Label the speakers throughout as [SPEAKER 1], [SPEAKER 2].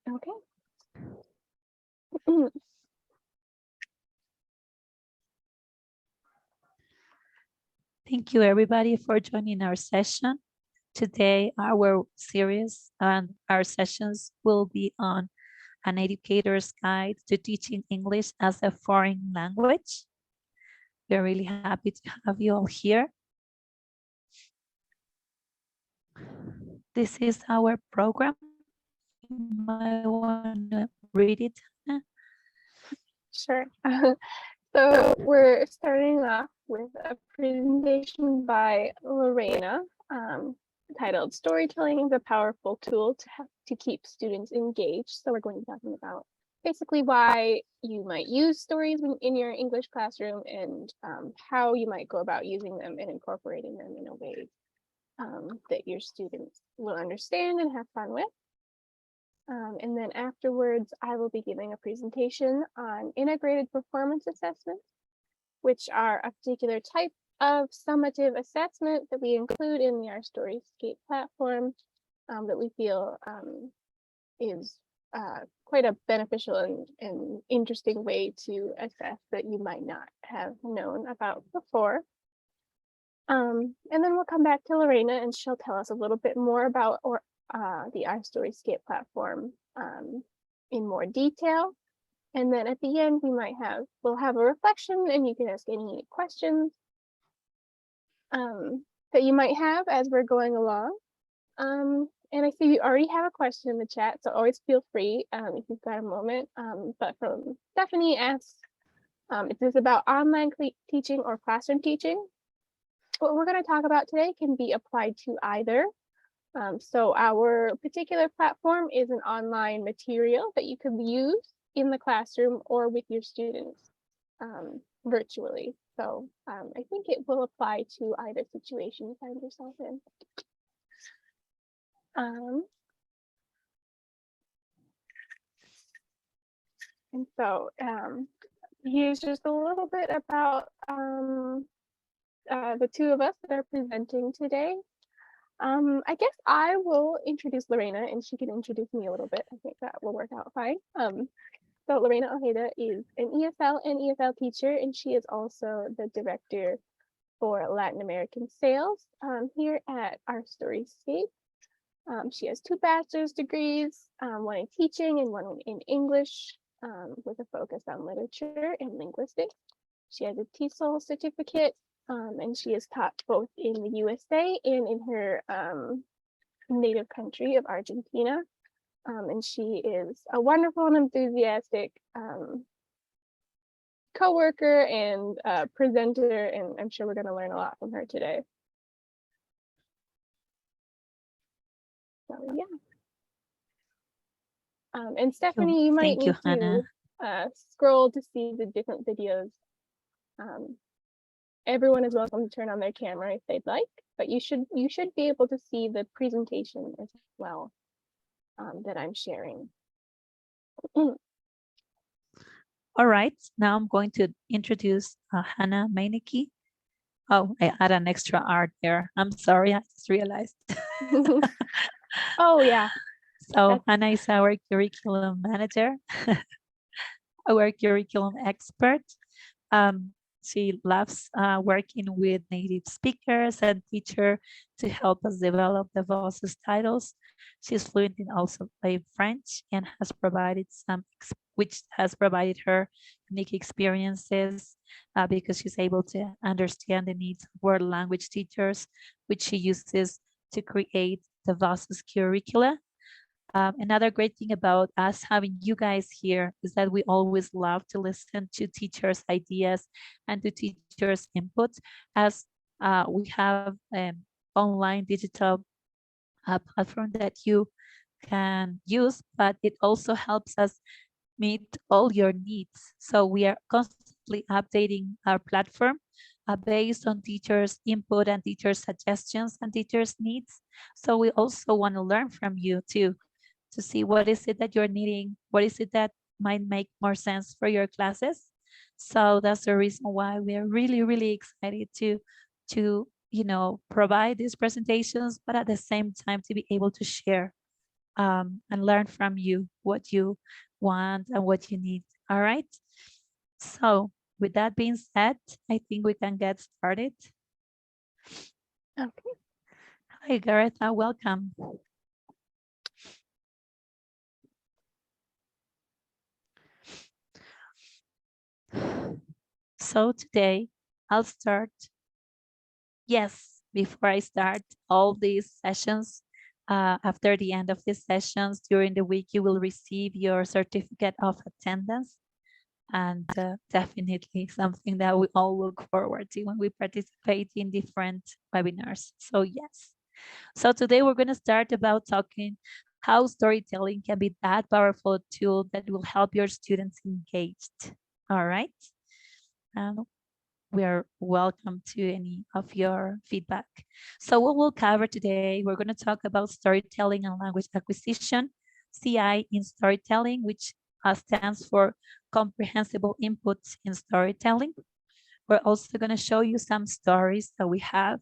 [SPEAKER 1] Okay.
[SPEAKER 2] Thank you everybody for joining our session. Today, our series and our sessions will be on an educator's guide to teaching English as a foreign language. We're really happy to have you all here. This is our program. You might want to read it.
[SPEAKER 1] Sure. So we're starting off with a presentation by Lorena, titled "Storytelling is a Powerful Tool to Keep Students Engaged." So we're going to be talking about basically why you might use stories in your English classroom and how you might go about using them and incorporating them in a way that your students will understand and have fun with. And then afterwards, I will be giving a presentation on integrated performance assessments, which are a particular type of summative assessment that we include in the Our Storyscape platform that we feel is quite a beneficial and interesting way to assess that you might not have known about before. And then we'll come back to Lorena and she'll tell us a little bit more about the Our Storyscape platform in more detail. And then at the end, we'll have a reflection and you can ask any questions that you might have as we're going along. And I see you already have a question in the chat, so always feel free if you've got a moment. But from Stephanie asks, is this about online teaching or classroom teaching? What we're going to talk about today can be applied to either. So our particular platform is an online material that you could use in the classroom or with your students virtually. So I think it will apply to either situation you find yourself in. And so here's just a little bit about the two of us that are presenting today. I guess I will introduce Lorena and she can introduce me a little bit. I think that will work out fine. So Lorena Ojeda is an ESL and EFL teacher, and she is also the director for Latin American sales here at Our Storyscape. She has 2 bachelor's degrees, one in teaching and one in English, with a focus on literature and linguistics. She has a TESOL certificate, and she has taught both in the USA and in her native country of Argentina. And she is a wonderful and enthusiastic co-worker and presenter, and I'm sure we're going to learn a lot from her today. So yeah. And Stephanie, you might need to scroll to see the different videos. Everyone is welcome to turn on their camera if they'd like, but you should be able to see the presentation as well that I'm sharing.
[SPEAKER 2] All right, now I'm going to introduce Hannah Meineke. Oh, I add an extra R there. I'm sorry, I just realized.
[SPEAKER 1] Oh, yeah.
[SPEAKER 2] So Hannah is our curriculum manager, our curriculum expert. She loves working with native speakers and teachers to help us develop the VOS's titles. She's fluent in also French and has provided which has provided her unique experiences because she's able to understand the needs of world language teachers, which she uses to create the VOS's curricula. Another great thing about us having you guys here is that we always love to listen to teachers' ideas and to teachers' input, as we have an online digital platform that you can use, but it also helps us meet all your needs. So we are constantly updating our platform based on teachers' input and teachers' suggestions and teachers' needs. So we also want to learn from you too, to see what is it that you're needing, what is it that might make more sense for your classes. So that's the reason why we are really, really excited to provide these presentations, but at the same time to be able to share and learn from you what you want and what you need. All right. So with that being said, I think we can get started.
[SPEAKER 1] Okay.
[SPEAKER 2] Hi, Gareth. Welcome. So today I'll start. Yes, before I start all these sessions, after the end of these sessions during the week, you will receive your certificate of attendance. And definitely something that we all look forward to when we participate in different webinars. So yes. So today we're going to start about talking how storytelling can be that powerful tool that will help your students engaged. All right. And we are welcome to any of your feedback. So what we'll cover today, we're going to talk about storytelling and language acquisition, CI in storytelling, which stands for comprehensible inputs in storytelling. We're also going to show you some stories that we have,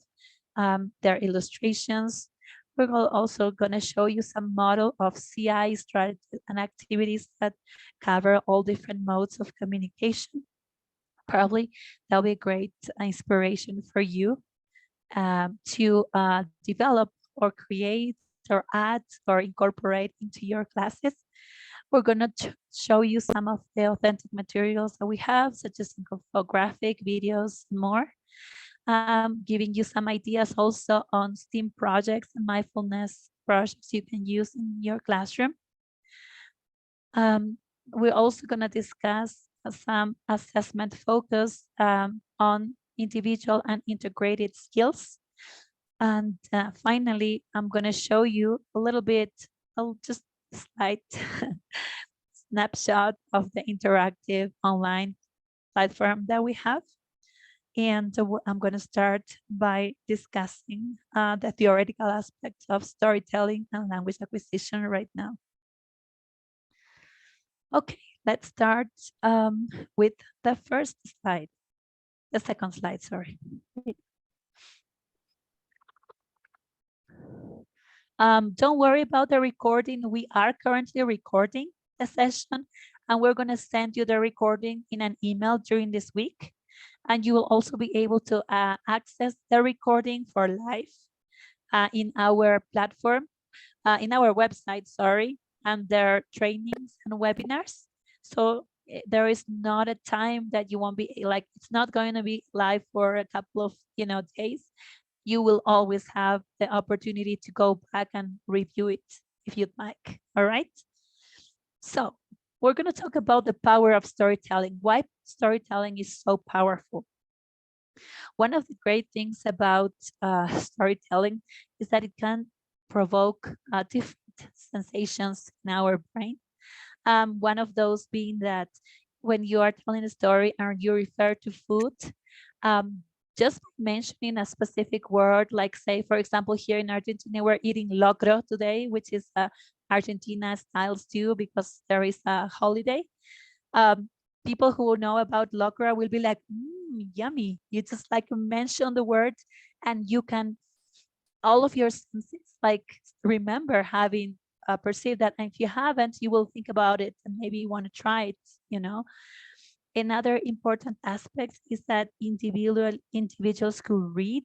[SPEAKER 2] their illustrations. We're also going to show you some model of CI strategies and activities that cover all different modes of communication. Probably that'll be a great inspiration for you to develop or create or add or incorporate into your classes. We're going to show you some of the authentic materials that we have, such as infographic, videos, and more. Giving you some ideas also on STEAM projects and mindfulness projects you can use in your classroom. We're also going to discuss some assessment focus on individual and integrated skills. And finally, I'm going to show you a little bit, just slight snapshot of the interactive online platform that we have. And I'm going to start by discussing the theoretical aspects of storytelling and language acquisition right now. Okay, let's start with the first slide, the second slide, sorry. Don't worry about the recording. We are currently recording the session, and we're going to send you the recording in an email during this week. And you will also be able to access the recording for live in our platform, in our website, sorry, and their trainings and webinars. So there is not a time that you won't be like, it's not going to be live for a couple of days. You will always have the opportunity to go back and review it if you'd like. All right. So we're going to talk about the power of storytelling, why storytelling is so powerful. One of the great things about storytelling is that it can provoke different sensations in our brain. One of those being that when you are telling a story and you refer to food, just mentioning a specific word, like say, for example, here in Argentina, we're eating locro today, which is Argentina style stew because there is a holiday. People who know about locro will be like, yummy. You just like mention the word and you can, all of your senses, like remember having perceived that. And if you haven't, you will think about it and maybe you want to try it. Another important aspect is that individuals who read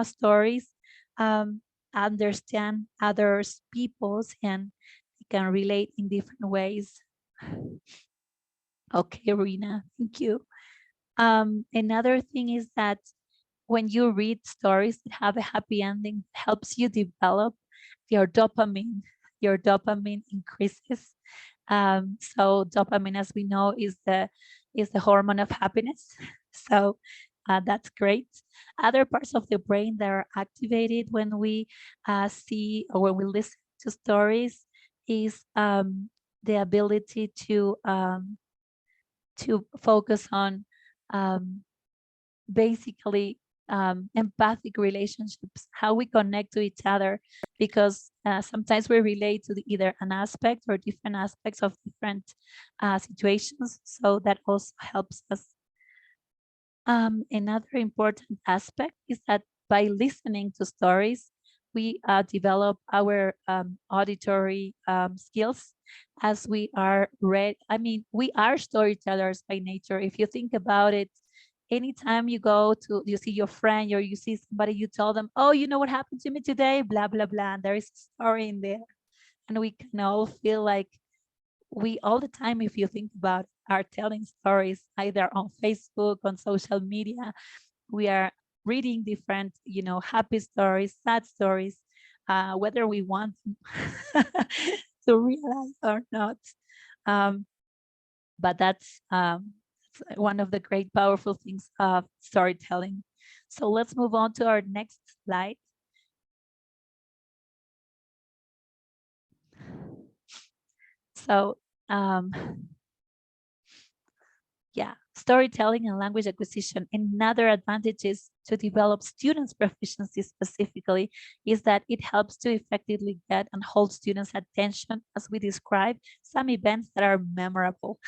[SPEAKER 2] stories understand others, peoples, and they can relate in different ways. Okay, Rina, thank you. Another thing is that when you read stories that have a happy ending, it helps you develop your dopamine. Your dopamine increases. So dopamine, as we know, is the hormone of happiness. So that's great. Other parts of the brain that are activated when we see or when we listen to stories is the ability to focus on basically empathic relationships, how we connect to each other, because sometimes we relate to either an aspect or different aspects of different situations. So that also helps us. Another important aspect is that by listening to stories, we develop our auditory skills as we are we are storytellers by nature. If you think about it, anytime you see your friend or you see somebody, you tell them, oh, you know what happened to me today, blah, blah, blah. And there is a story in there. And we can all feel like we all the time, if you think about it, are telling stories either on Facebook, on social media. We are reading different, happy stories, sad stories, whether we want to realize or not. Um, but that's one of the great powerful things of storytelling. So let's move on to our next slide. So yeah, storytelling and language acquisition. Another advantage is to develop students' proficiency specifically is that it helps to effectively get and hold students' attention as we describe some events that are memorable.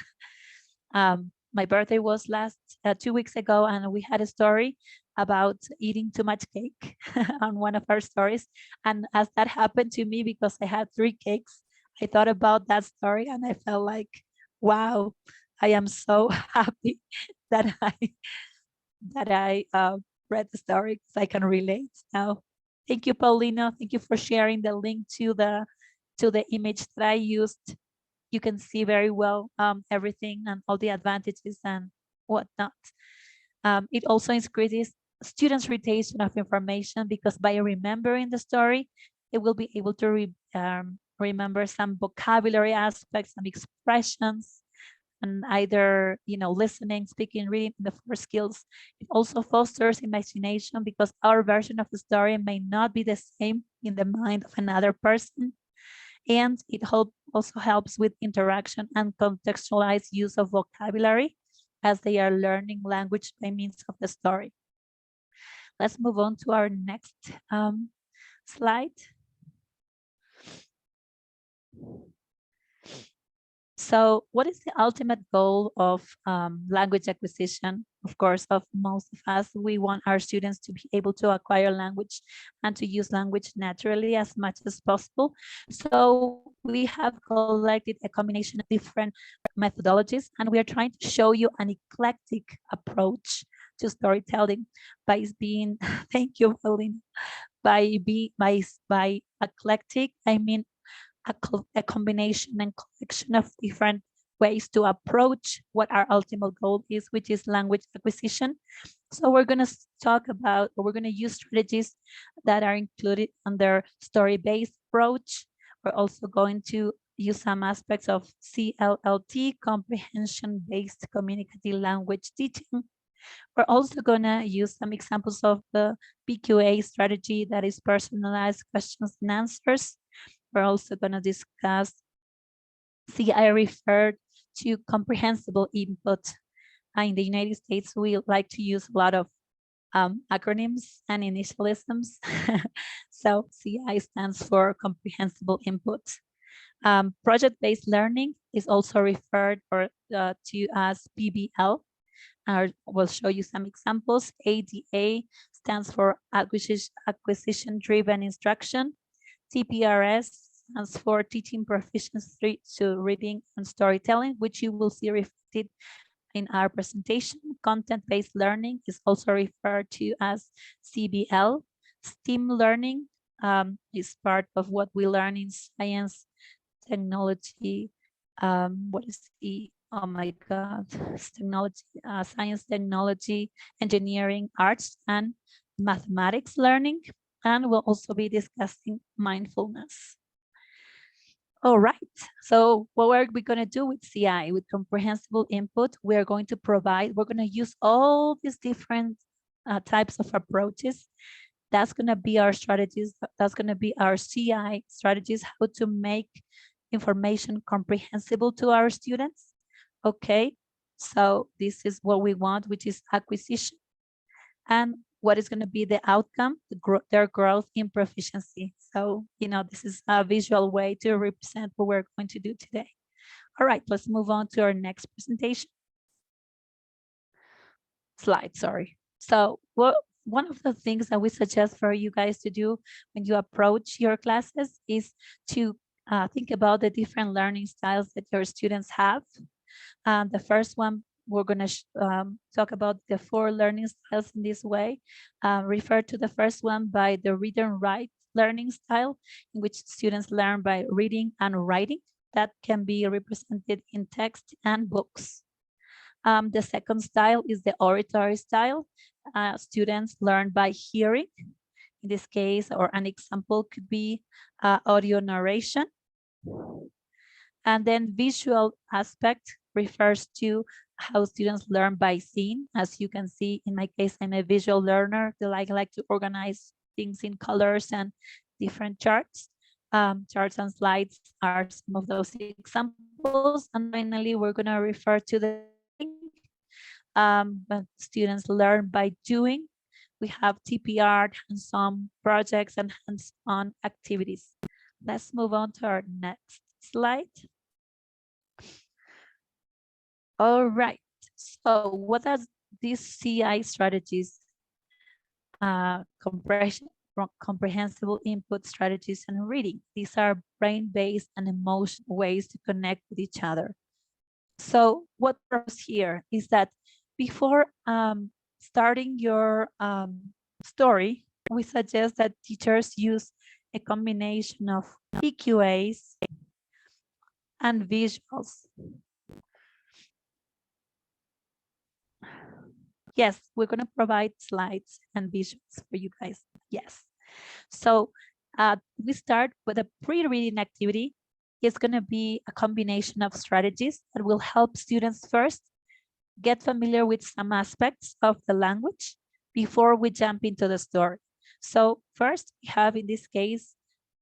[SPEAKER 2] My birthday was 2 weeks ago, and we had a story about eating too much cake on one of our stories. And as that happened to me, because I had 3 cakes, I thought about that story and I felt like, wow, I am so happy that I read the story because I can relate now. Thank you, Paulina. Thank you for sharing the link to the image that I used. You can see very well everything and all the advantages and whatnot. It also increases students' retention of information because by remembering the story, they will be able to remember some vocabulary aspects, some expressions, and either listening, speaking, reading, the 4 skills. It also fosters imagination because our version of the story may not be the same in the mind of another person. And it also helps with interaction and contextualized use of vocabulary as they are learning language by means of the story. Let's move on to our next slide. So what is the ultimate goal of language acquisition? Of course, of most of us, we want our students to be able to acquire language and to use language naturally as much as possible. So we have collected a combination of different methodologies, and we are trying to show you an eclectic approach to storytelling by being, thank you, Pauline, by eclectic, I mean a combination and collection of different ways to approach what our ultimate goal is, which is language acquisition. So we're going to talk about, or we're going to use strategies that are included under story-based approach. We're also going to use some aspects of CLLT, comprehension-based communicative language teaching. We're also going to use some examples of the PQA strategy, that is personalized questions and answers. We're also going to discuss CI referred to comprehensible input. In the United States, we like to use a lot of acronyms and initialisms. So CI stands for comprehensible input. Project-based learning is also referred to as PBL. We'll show you some examples. ADA stands for acquisition-driven instruction. TPRS stands for teaching proficiency to reading and storytelling, which you will see reflected in our presentation. Content-based learning is also referred to as CBL. STEAM learning is part of what we learn in science, technology, what is the, oh my God, technology, science, technology, engineering, arts, and mathematics learning. And we'll also be discussing mindfulness. All right, so what are we going to do with CI? With comprehensible input, we're going to use all these different types of approaches. That's going to be our strategies. That's going to be our CI strategies, how to make information comprehensible to our students. Okay, so this is what we want, which is acquisition. And what is going to be the outcome, their growth in proficiency. So, this is a visual way to represent what we're going to do today. All right, let's move on to our next presentation. Slide, sorry. So, well, one of the things that we suggest for you guys to do when you approach your classes is to think about the different learning styles that your students have. The first one, we're going to talk about the 4 learning styles in this way. Refer to the first one by the read and write learning style, in which students learn by reading and writing. That can be represented in text and books. The second style is the oratory style. Students learn by hearing. In this case, or an example could be audio narration. And then visual aspect refers to how students learn by seeing. As you can see, in my case, I'm a visual learner. I like to organize things in colors and different charts. Charts and slides are some of those examples. And finally, we're going to refer to the doing. When students learn by doing, we have TPR, hands-on projects, and hands-on activities. Let's move on to our next slide. All right, so what are these CI strategies? Comprehensible input strategies and reading. These are brain-based and emotional ways to connect with each other. So what purpose here is that before starting your story, we suggest that teachers use a combination of PQAs and visuals. Yes, we're going to provide slides and visuals for you guys. Yes. So we start with a pre-reading activity. It's going to be a combination of strategies that will help students first get familiar with some aspects of the language before we jump into the story. So first, we have in this case,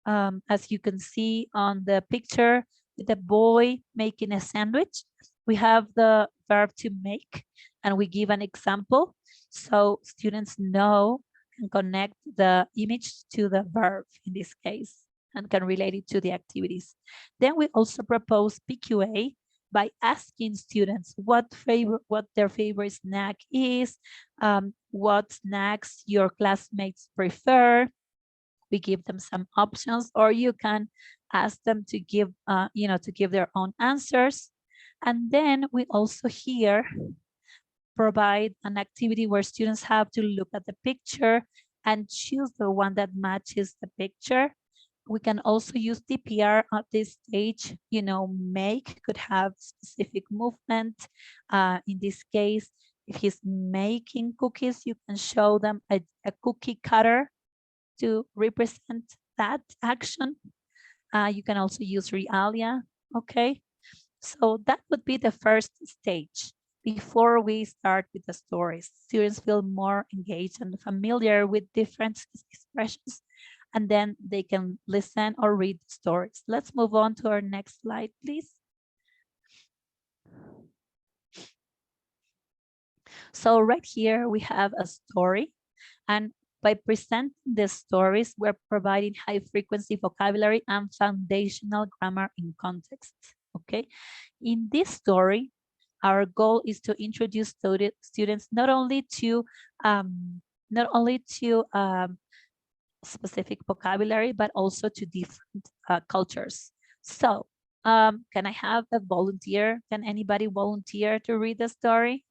[SPEAKER 2] as you can see on the picture, the boy making a sandwich. We have the verb to make, and we give an example so students know and connect the image to the verb in this case and can relate it to the activities. Then we also propose PQA by asking students what their favorite snack is, what snacks your classmates prefer. We give them some options, or you can ask them to give, to give their own answers. And then we also here provide an activity where students have to look at the picture and choose the one that matches the picture. We can also use TPR at this stage. Make could have specific movement. In this case, if he's making cookies, you can show them a cookie cutter to represent that action. You can also use realia, okay? So that would be the first stage before we start with the stories. Students feel more engaged and familiar with different expressions, and then they can listen or read stories. Let's move on to our next slide, please. So right here we have a story, and by presenting the stories, we're providing high frequency vocabulary and foundational grammar in context, okay? In this story, our goal is to introduce students not only to specific vocabulary, but also to different cultures. So can I have a volunteer? Can anybody volunteer to read the story?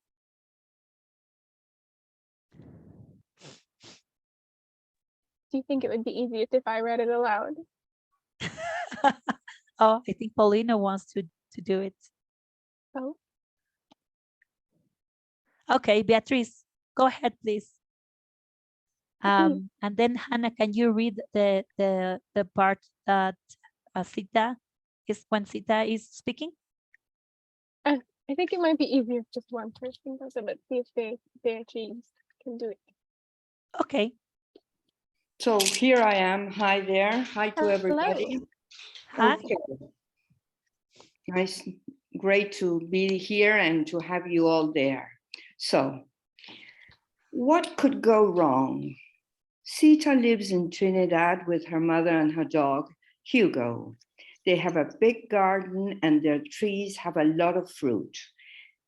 [SPEAKER 1] Do you think it would be easiest if I read it aloud?
[SPEAKER 2] Oh, I think Paulina wants to do it.
[SPEAKER 1] Oh.
[SPEAKER 2] Okay, Beatriz, go ahead, please. And then Hannah, can you read the part that Sita is when Sita is speaking?
[SPEAKER 1] I think it might be easier if just one person does it. Let's see if Beatriz can do it.
[SPEAKER 2] Okay.
[SPEAKER 3] So here I am. Hi there. Hi to everybody.
[SPEAKER 2] Hi.
[SPEAKER 3] Okay. Nice, great to be here and to have you all there. So, what could go wrong? Sita lives in Trinidad with her mother and her dog, Hugo. They have a big garden and their trees have a lot of fruit.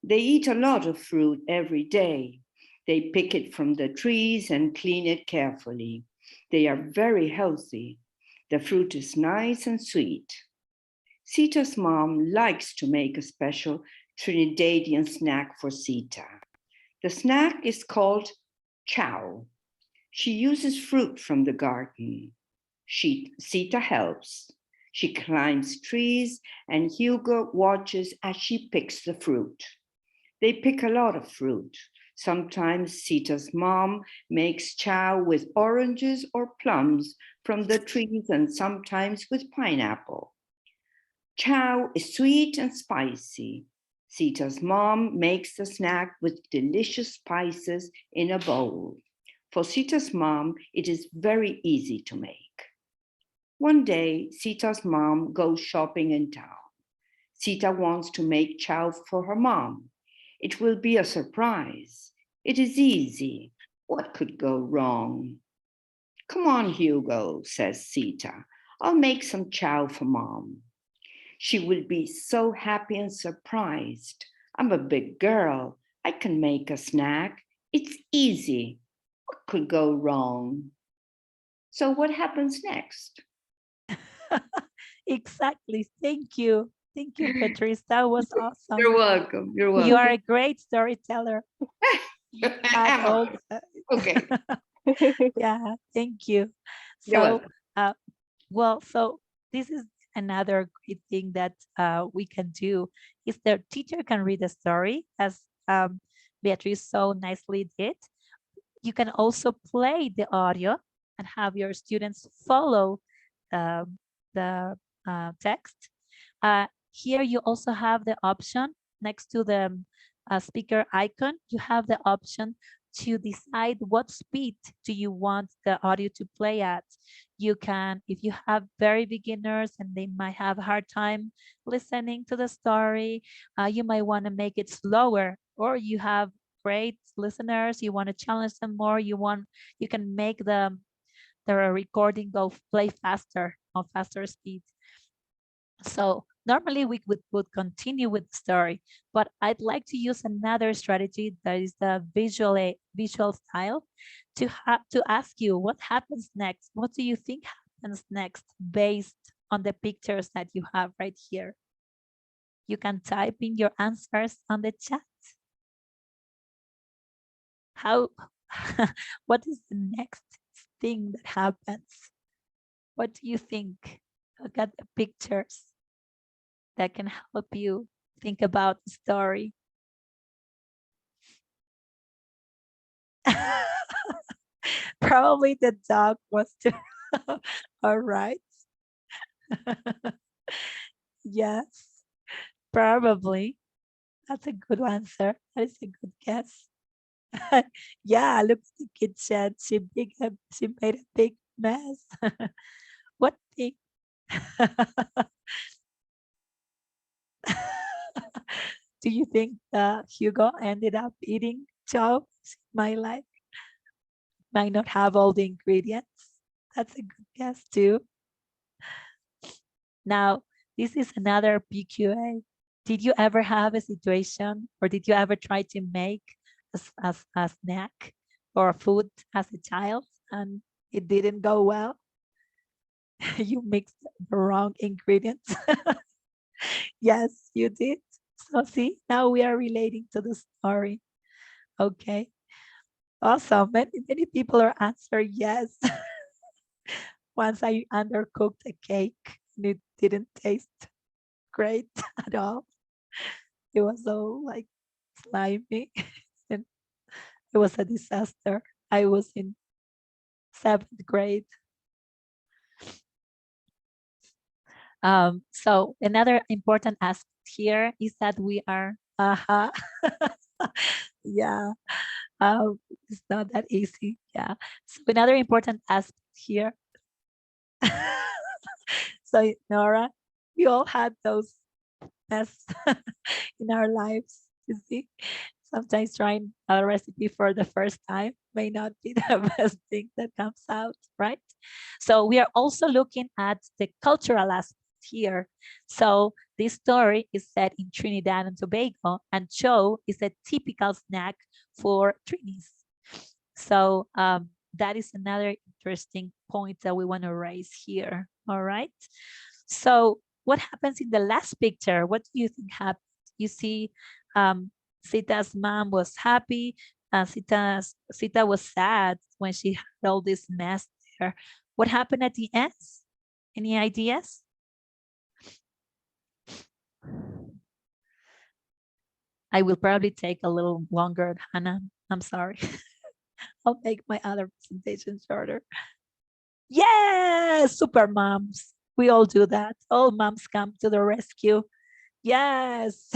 [SPEAKER 3] They eat a lot of fruit every day. They pick it from the trees and clean it carefully. They are very healthy. The fruit is nice and sweet. Sita's mom likes to make a special Trinidadian snack for Sita. The snack is called chow. She uses fruit from the garden. Sita helps. She climbs trees and Hugo watches as she picks the fruit. They pick a lot of fruit. Sometimes Sita's mom makes chow with oranges or plums from the trees and sometimes with pineapple. Chow is sweet and spicy. Sita's mom makes the snack with delicious spices in a bowl. For Sita's mom, it is very easy to make. One day, Sita's mom goes shopping in town. Sita wants to make chow for her mom. It will be a surprise. It is easy. What could go wrong? Come on, Hugo, says Sita. I'll make some chow for mom. She will be so happy and surprised. I'm a big girl. I can make a snack. It's easy. What could go wrong? So, what happens next?
[SPEAKER 2] Exactly. Thank you. Thank you, Patrice. That was awesome.
[SPEAKER 3] You're welcome. You're welcome.
[SPEAKER 2] You are a great storyteller. Had all
[SPEAKER 3] Okay.
[SPEAKER 2] yeah, thank you.
[SPEAKER 3] You're
[SPEAKER 2] So,
[SPEAKER 3] welcome.
[SPEAKER 2] well, so this is another great thing that we can do is the teacher can read the story as Beatrice so nicely did. You can also play the audio and have your students follow the text. Here you also have the option next to the speaker icon, you have the option to decide what speed do you want the audio to play at. You can, if you have very beginners and they might have a hard time listening to the story, you might want to make it slower, or you have great listeners, you want to challenge them more, you can make the recording go play faster on faster speed. So normally we would continue with the story, but I'd like to use another strategy that is the visual style to ask you what happens next. What do you think happens next based on the pictures that you have right here? You can type in your answers on the chat. How, what is the next thing that happens? What do you think? Look at the pictures that can help you think about the story. Probably the dog was too. All right. Yes, probably. That's a good answer. That is a good guess. Yeah, look at the kitchen. She made a big mess. What thing? Do you think Hugo ended up eating chow? My life might not have all the ingredients. That's a good guess too. Now, this is another PQA. Did you ever have a situation or did you ever try to make a snack or a food as a child and it didn't go well? You mixed the wrong ingredients. Yes, you did. So see, now we are relating to the story. Okay, awesome. Many people are answering yes. Once I undercooked a cake and it didn't taste great at all. It was all like slimy and it was a disaster. I was in 7th grade. So another important aspect here is that we are, yeah, it's not that easy. Yeah. So another important aspect here. So Nora, we all had those mess in our lives, you see. Sometimes trying a recipe for the first time may not be the best thing that comes out, right? So we are also looking at the cultural aspect here. So this story is set in Trinidad and Tobago, and cho is a typical snack for Trinis. So that is another interesting point that we want to raise here. All right. So what happens in the last picture? What do you think happened? You see, Sita's mom was happy. Sita was sad when she had all this mess there. What happened at the end? Any ideas? I will probably take a little longer, Hannah. I'm sorry. I'll make my other presentation shorter. Yes, super moms. We all do that. All moms come to the rescue. Yes.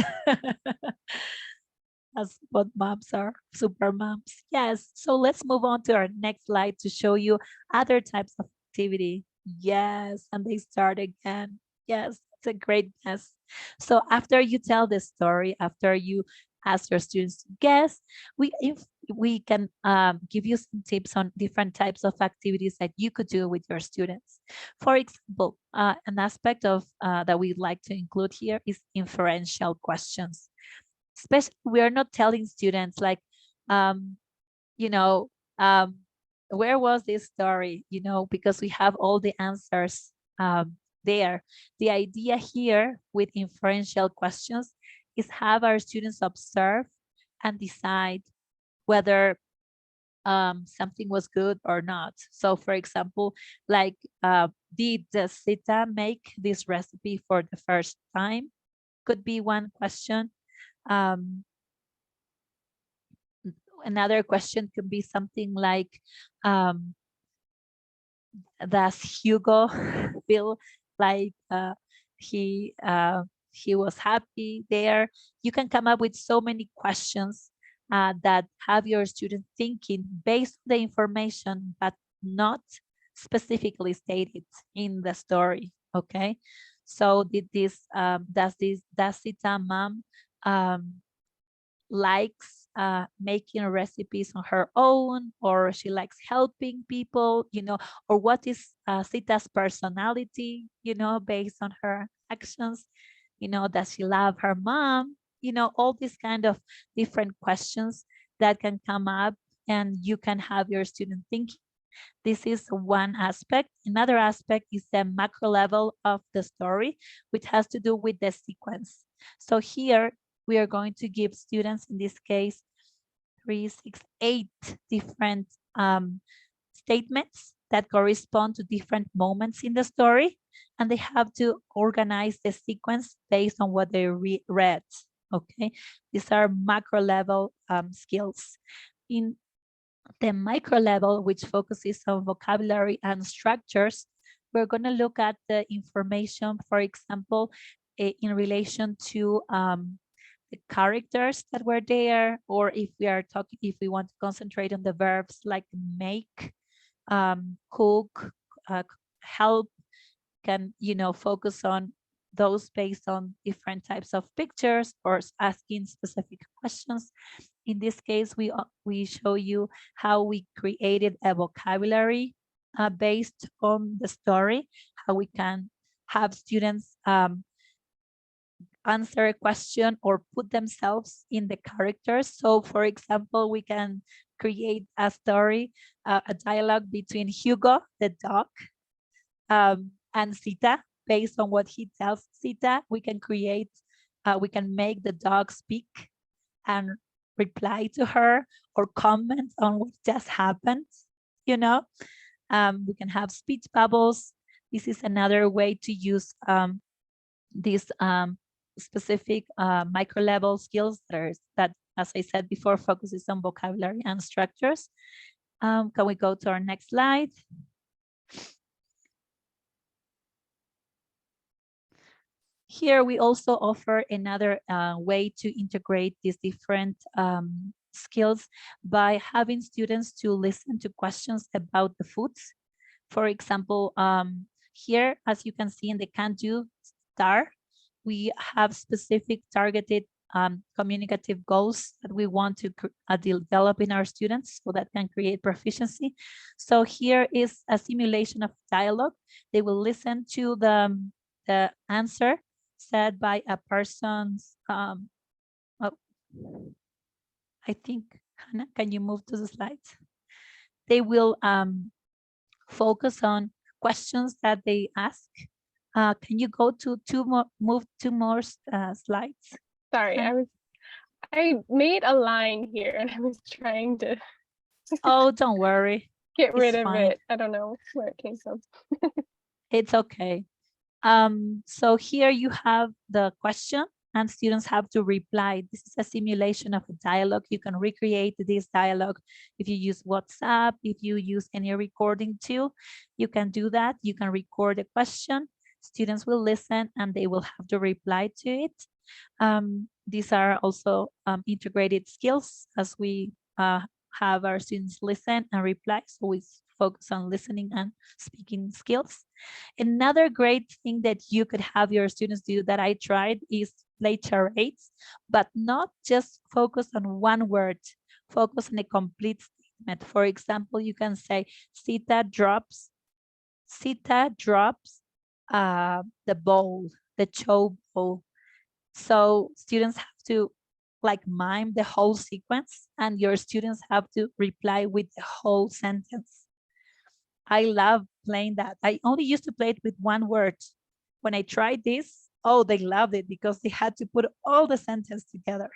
[SPEAKER 2] That's what moms are, super moms. Yes. So let's move on to our next slide to show you other types of activity. Yes. And they start again. Yes. It's a great guess. So after you tell the story, after you ask your students to guess, if we can give you some tips on different types of activities that you could do with your students. For example, an aspect of that we'd like to include here is inferential questions. Especially, we are not telling students like, you know, where was this story, because we have all the answers there. The idea here with inferential questions is have our students observe and decide whether something was good or not. So for example, like, did Sita make this recipe for the first time? Could be one question. Another question could be something like, does Hugo feel like he was happy there? You can come up with so many questions that have your student thinking based on the information, but not specifically stated in the story. Okay, so does Sita mom likes making recipes on her own, or she likes helping people, or what is Sita's personality, based on her actions, does she love her mom, all these kind of different questions that can come up, and you can have your student thinking. This is one aspect. Another aspect is the macro level of the story, which has to do with the sequence. So here we are going to give students, in this case, 3, 6, 8 different statements that correspond to different moments in the story, and they have to organize the sequence based on what they read. Okay, these are macro level skills. In the micro level, which focuses on vocabulary and structures, we're going to look at the information, for example, in relation to the characters that were there, or if we want to concentrate on the verbs like make, cook, help, can focus on those based on different types of pictures or asking specific questions. In this case, we show you how we created a vocabulary based on the story, how we can have students answer a question or put themselves in the characters. So for example, we can create a story, a dialogue between Hugo, the dog, and Sita. Based on what he tells Sita, we can make the dog speak and reply to her or comment on what just happened. We can have speech bubbles. This is another way to use these specific micro level skills that, as I said before, focuses on vocabulary and structures. Can we go to our next slide? Here we also offer another way to integrate these different skills by having students to listen to questions about the foods. For example, here, as you can see in the can do star, we have specific targeted communicative goals that we want to develop in our students so that can create proficiency. So here is a simulation of dialogue. They will listen to the the answer said by a person's, oh, I think, Hannah, can you move to the slides? They will focus on questions that they ask. Can you go to move two more slides?
[SPEAKER 1] Sorry,
[SPEAKER 2] Hannah?
[SPEAKER 1] I made a line here and I was trying to
[SPEAKER 2] Oh, don't worry.
[SPEAKER 1] get rid
[SPEAKER 2] It's
[SPEAKER 1] of
[SPEAKER 2] fine.
[SPEAKER 1] it. I don't know where it came from.
[SPEAKER 2] It's okay. So here you have the question and students have to reply. This is a simulation of a dialogue. You can recreate this dialogue if you use WhatsApp, if you use any recording tool, you can do that. You can record a question. Students will listen and they will have to reply to it. These are also integrated skills as we have our students listen and reply. So we focus on listening and speaking skills. Another great thing that you could have your students do that I tried is play charades, but not just focus on one word, focus on a complete statement. For example, you can say, Sita drops the bowl, the chow bowl. So students have to like mime the whole sequence and your students have to reply with the whole sentence. I love playing that. I only used to play it with one word. When I tried this, oh, they loved it because they had to put all the sentence together.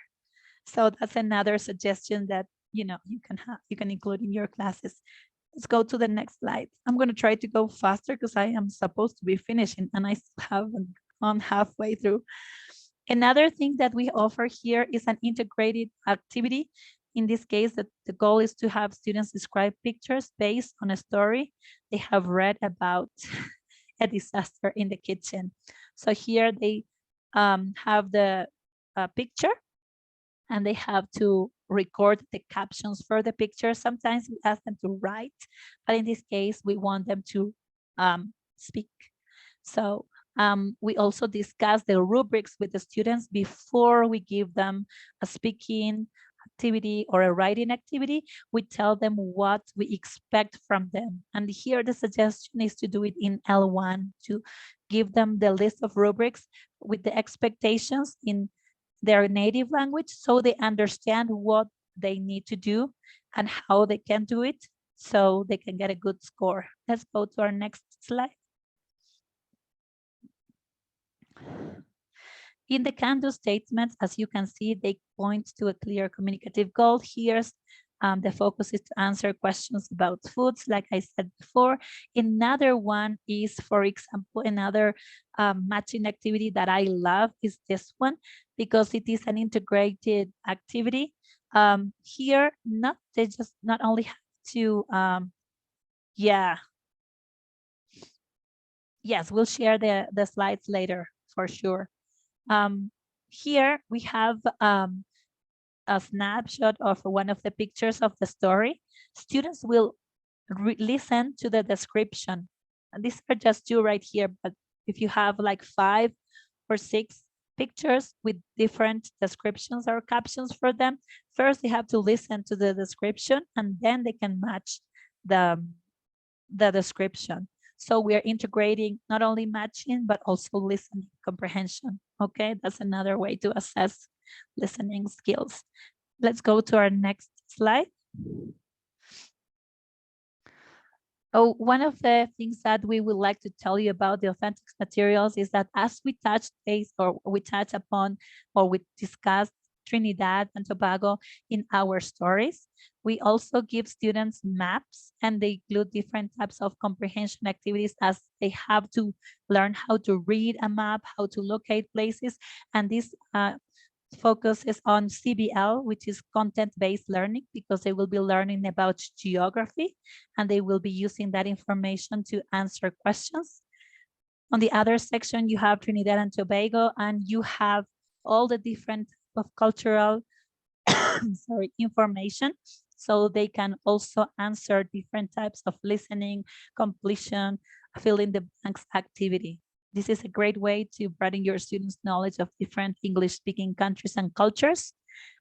[SPEAKER 2] So that's another suggestion that you can include in your classes. Let's go to the next slide. I'm going to try to go faster because I am supposed to be finishing and I still haven't gone halfway through. Another thing that we offer here is an integrated activity. In this case, the goal is to have students describe pictures based on a story they have read about a disaster in the kitchen. So here they have the picture and they have to record the captions for the picture. Sometimes we ask them to write, but in this case, we want them to speak. So we also discuss the rubrics with the students before we give them a speaking activity or a writing activity. We tell them what we expect from them. And here the suggestion is to do it in L1, to give them the list of rubrics with the expectations in their native language so they understand what they need to do and how they can do it so they can get a good score. Let's go to our next slide. In the can-do statements, as you can see, they point to a clear communicative goal. Here's the focus is to answer questions about foods, like I said before. Another one is, for example, another matching activity that I love is this one because it is an integrated activity. Here, they just not only have to, yes, we'll share the slides later for sure. Here we have a snapshot of one of the pictures of the story. Students will listen to the description. And these are just two right here, but if you have like 5 or 6 pictures with different descriptions or captions for them, first they have to listen to the description and then they can match the description. So we are integrating not only matching, but also listening comprehension. Okay, that's another way to assess listening skills. Let's go to our next slide. Oh, one of the things that we would like to tell you about the authentic materials is that as we touch base or we touch upon or we discuss Trinidad and Tobago in our stories, we also give students maps and they include different types of comprehension activities as they have to learn how to read a map, how to locate places. And this focuses on CBL, which is content-based learning, because they will be learning about geography and they will be using that information to answer questions. On the other section, you have Trinidad and Tobago, and you have all the different of cultural information. So they can also answer different types of listening, completion, fill in the blanks activity. This is a great way to broaden your students' knowledge of different English-speaking countries and cultures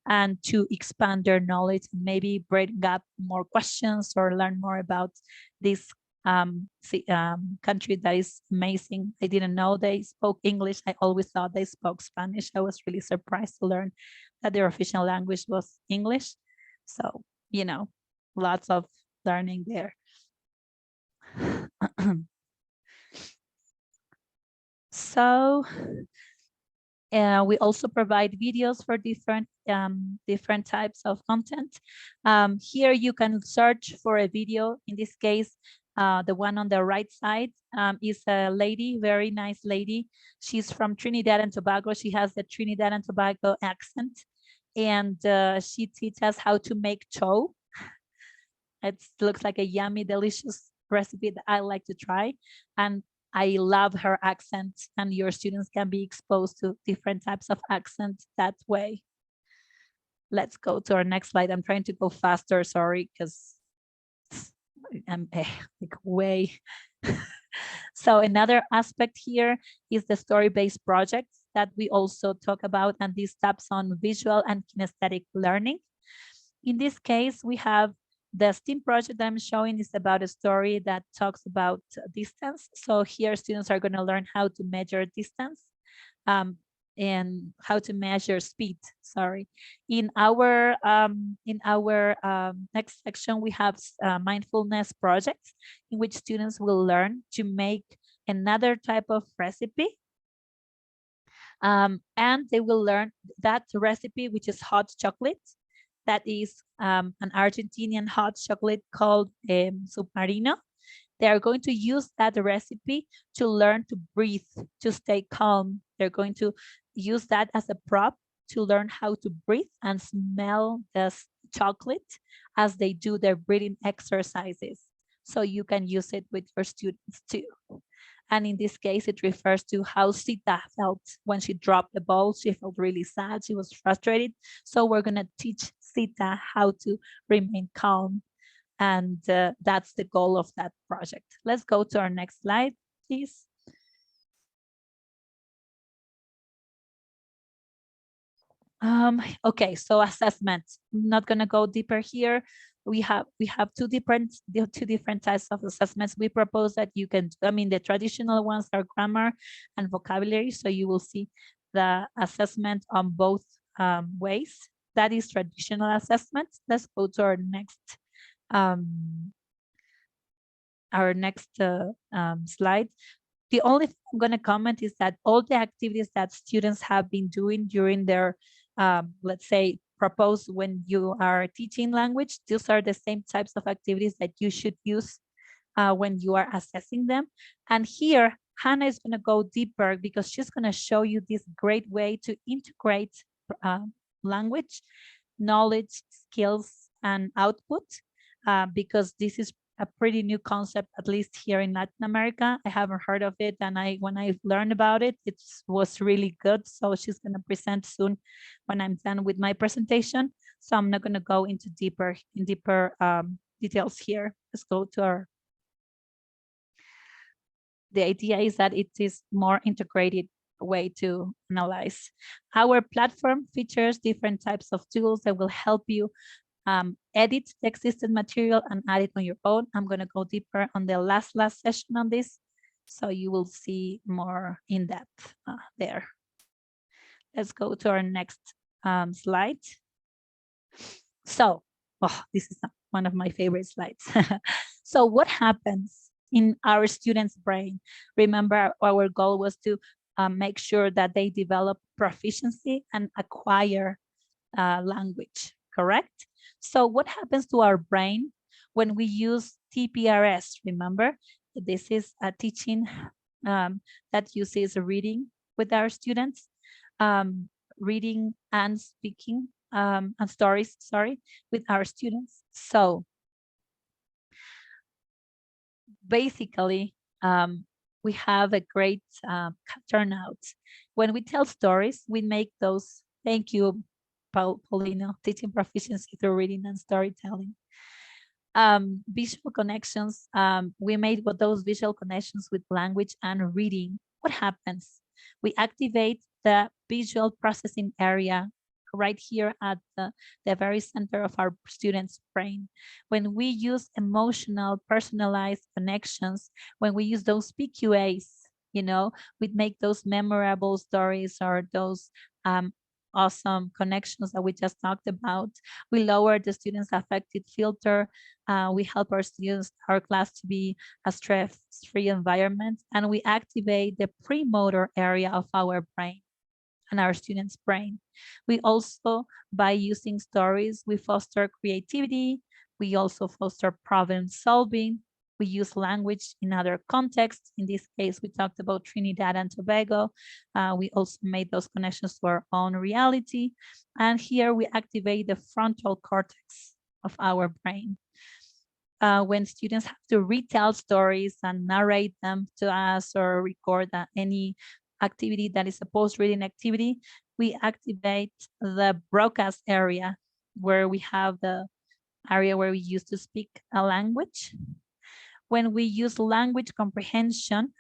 [SPEAKER 2] and to expand their knowledge, maybe bring up more questions or learn more about these country that is amazing. I didn't know they spoke English. I always thought they spoke Spanish. I was really surprised to learn that their official language was English. So, you know, lots of learning there. So we also provide videos for different types of content. Here you can search for a video. In this case, the one on the right side is a lady, very nice lady. She's from Trinidad and Tobago. She has the Trinidad and Tobago accent. And she teaches us how to make chow. It looks like a yummy, delicious recipe that I like to try. And I love her accent, and your students can be exposed to different types of accents that way. Let's go to our next slide. I'm trying to go faster, sorry, because I'm like way. So another aspect here is the story-based projects that we also talk about, and this taps on visual and kinesthetic learning. In this case, we have the STEAM project that I'm showing is about a story that talks about distance. So here students are going to learn how to measure distance and how to measure speed, sorry. In our next section, we have mindfulness projects in which students will learn to make another type of recipe. And they will learn that recipe, which is hot chocolate. That is an Argentinian hot chocolate called submarino. They are going to use that recipe to learn to breathe, to stay calm. They're going to use that as a prop to learn how to breathe and smell the chocolate as they do their breathing exercises. So you can use it with your students too. And in this case, it refers to how Sita felt when she dropped the ball. She felt really sad. She was frustrated. So we're going to teach Sita how to remain calm. And that's the goal of that project. Let's go to our next slide, please. Okay, so assessment. I'm not going to go deeper here. We have two different types of assessments. We propose that you can, the traditional ones are grammar and vocabulary. So you will see the assessment on both ways. That is traditional assessment. Let's go to our next slide. The only thing I'm going to comment is that all the activities that students have been doing during their, let's say, proposed when you are teaching language, these are the same types of activities that you should use when you are assessing them. And here, Hannah is going to go deeper because she's going to show you this great way to integrate language, knowledge, skills, and output, because this is a pretty new concept, at least here in Latin America. I haven't heard of it, and when I learned about it, it was really good. So she's going to present soon when I'm done with my presentation. So I'm not going to go into deeper details here. Let's go to our. The idea is that it is more integrated way to analyze. Our platform features different types of tools that will help you edit the existing material and add it on your own. I'm going to go deeper on the last session on this, so you will see more in depth there. Let's go to our next slide. So, this is one of my favorite slides. So what happens in our students' brain? Remember, our goal was to make sure that they develop proficiency and acquire language, correct? So what happens to our brain when we use TPRS? Remember, this is a teaching that uses reading with our students, reading and speaking and stories, with our students. So basically, we have a great turnout. When we tell stories, we make those, thank you, Paulino, teaching proficiency through reading and storytelling. Visual connections, we made those visual connections with language and reading. What happens? We activate the visual processing area right here at the very center of our students' brain. When we use emotional, personalized connections, when we use those PQAs, we make those memorable stories or those awesome connections that we just talked about. We lower the students' affective filter. We help our students, our class to be a stress-free environment, and we activate the premotor area of our brain and our students' brain. We also, by using stories, we foster creativity. We also foster problem solving. We use language in other contexts. In this case, we talked about Trinidad and Tobago. We also made those connections to our own reality. And here we activate the frontal cortex of our brain. When students have to retell stories and narrate them to us or record any activity that is a post-reading activity, we activate the broadcast area where we have the area where we used to speak a language. When we use language comprehension,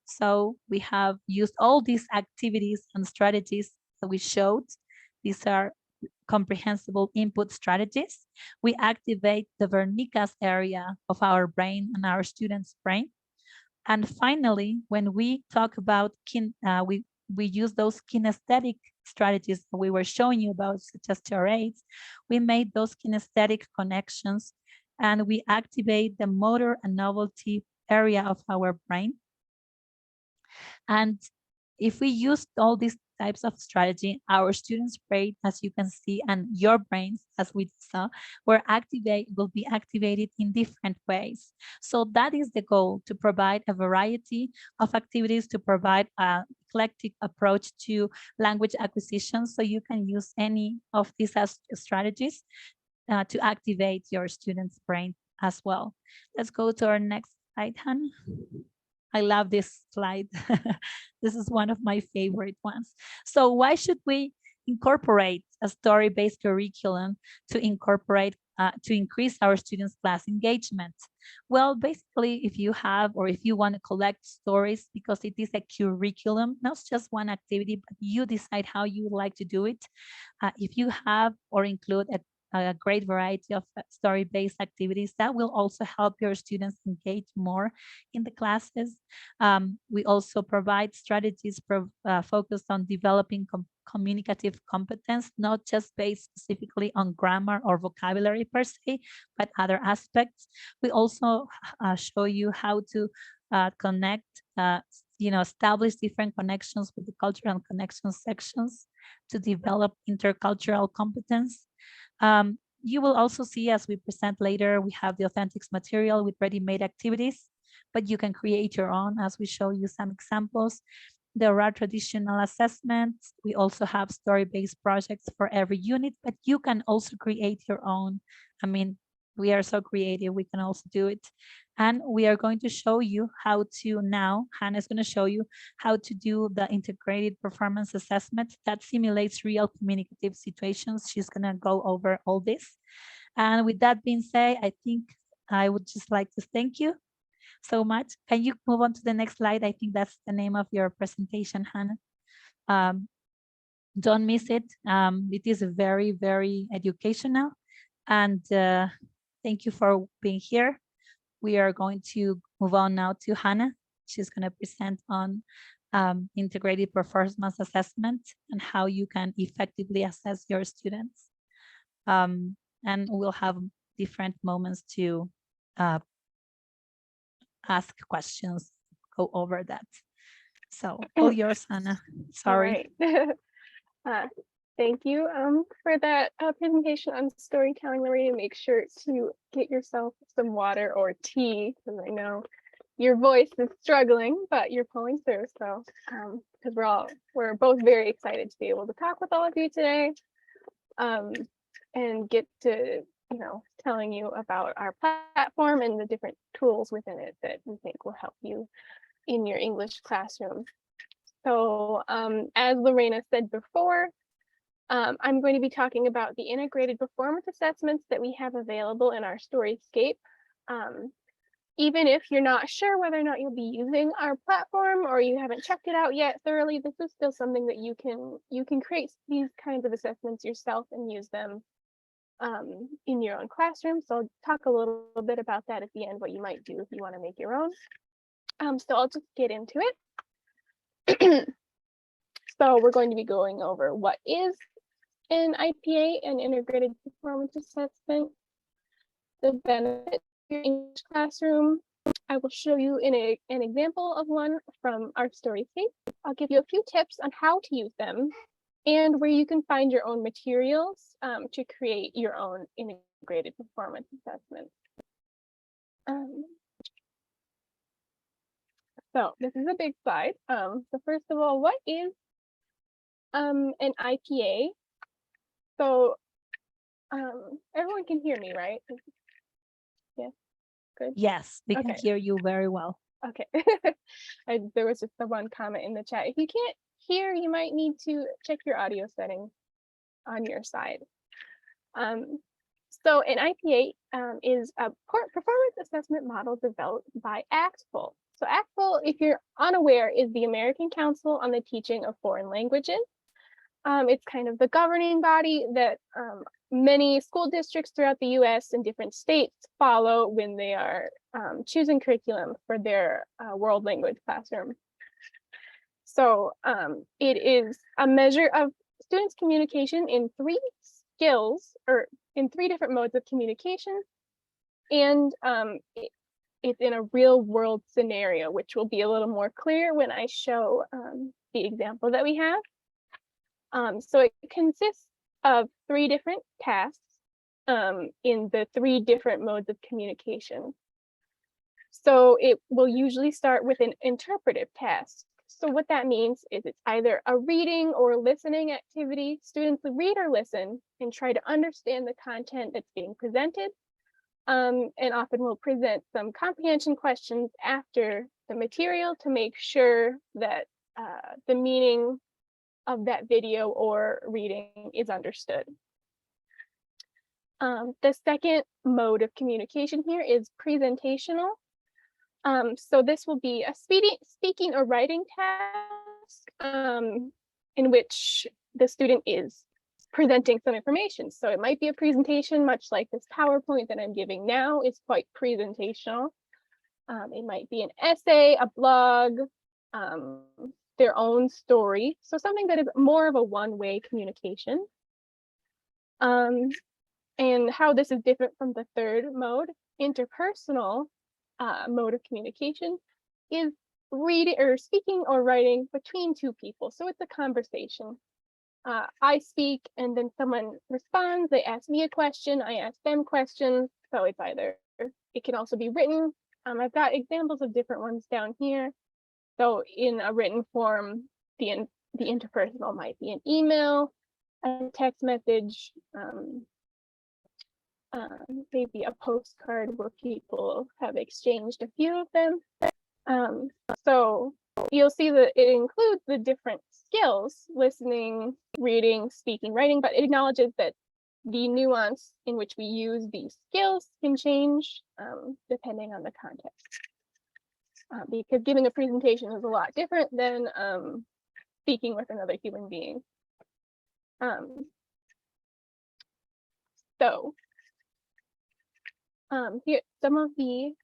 [SPEAKER 2] so we have used all these activities and strategies that we showed. These are comprehensible input strategies. We activate the Wernicke's area of our brain and our students' brain. And finally, when we talk about we use those kinesthetic strategies that we were showing you about, such as charades. We made those kinesthetic connections and we activate the motor and novelty area of our brain. And if we use all these types of strategy, our students' brain, as you can see, and your brains, as we saw, will be activated in different ways. So that is the goal, to provide a variety of activities, to provide an eclectic approach to language acquisition. So you can use any of these as strategies to activate your students' brain as well. Let's go to our next slide, Hannah. I love this slide. This is one of my favorite ones. So why should we incorporate a story-based curriculum to increase our students' class engagement? Well, basically, if you have or if you want to collect stories, because it is a curriculum, not just one activity, but you decide how you would like to do it. If you have or include a great variety of story-based activities that will also help your students engage more in the classes. We also provide strategies focused on developing communicative competence, not just based specifically on grammar or vocabulary per se, but other aspects. We also show you how to connect, establish different connections with the cultural connections sections to develop intercultural competence. You will also see, as we present later, we have the authentics material with ready-made activities, but you can create your own as we show you some examples. There are traditional assessments. We also have story-based projects for every unit, but you can also create your own. I mean, we are so creative, we can also do it. And we are going to show you how to now, Hannah is going to show you how to do the integrated performance assessment that simulates real communicative situations. She's going to go over all this. And with that being said, I think I would just like to thank you so much. Can you move on to the next slide? I think that's the name of your presentation, Hannah. Don't miss it. It is very, very educational. And thank you for being here. We are going to move on now to Hannah. She's going to present on integrated performance assessment and how you can effectively assess your students. And we'll have different moments to ask questions, go over that. So all yours, Hannah. Sorry.
[SPEAKER 1] All right. Thank you for that presentation on storytelling, Lorena. Make sure to get yourself some water or tea, because I know your voice is struggling, but you're pulling through. So because we're both very excited to be able to talk with all of you today, and get to telling you about our platform and the different tools within it that we think will help you in your English classroom. So as Lorena said before, I'm going to be talking about the integrated performance assessments that we have available in our Storyscape even if you're not sure whether or not you'll be using our platform or you haven't checked it out yet thoroughly, this is still something that you can create these kinds of assessments yourself and use them in your own classroom. So I'll talk a little bit about that at the end, what you might do if you want to make your own. So I'll just get into it. So we're going to be going over what is an IPA, an integrated performance assessment, the benefits of your English classroom. I will show you an example of one from our Storyscape. I'll give you a few tips on how to use them and where you can find your own materials to create your own integrated performance assessment. So this is a big slide. So first of all, what is an IPA? So everyone can hear me, right? Yeah, good.
[SPEAKER 2] Yes, we can
[SPEAKER 1] Okay.
[SPEAKER 2] hear you very well.
[SPEAKER 1] Okay. There was just the one comment in the chat. If you can't hear, you might need to check your audio settings on your side. So an IPA is a performance assessment model developed by ACTFL. So ACTFL, if you're unaware, is the American Council on the Teaching of Foreign Languages. It's kind of the governing body that many school districts throughout the US and different states follow when they are choosing curriculum for their world language classroom. So it is a measure of students' communication in 3 skills, or in 3 different modes of communication. And it's in a real world scenario, which will be a little more clear when I show the example that we have. So it consists of 3 different tasks in the 3 different modes of communication. So it will usually start with an interpretive task. So what that means is it's either a reading or listening activity. Students read or listen and try to understand the content that's being presented, and often will present some comprehension questions after the material to make sure that the meaning of that video or reading is understood. The second mode of communication here is presentational. So this will be a speaking or writing task in which the student is presenting some information. So it might be a presentation, much like this PowerPoint that I'm giving now is quite presentational. It might be an essay, a blog, their own story. So something that is more of a one-way communication. And how this is different from the third mode, interpersonal mode of communication, is reading or speaking or writing between 2 people. So it's a conversation. I speak and then someone responds, they ask me a question, I ask them questions. So it's either, it can also be written. I've got examples of different ones down here. So in a written form, the interpersonal might be an email, a text message, maybe a postcard where people have exchanged a few of them. So you'll see that it includes the different skills, listening, reading, speaking, writing, but it acknowledges that the nuance in which we use these skills can change depending on the context. Because giving a presentation is a lot different than speaking with another human being. So here, some of the,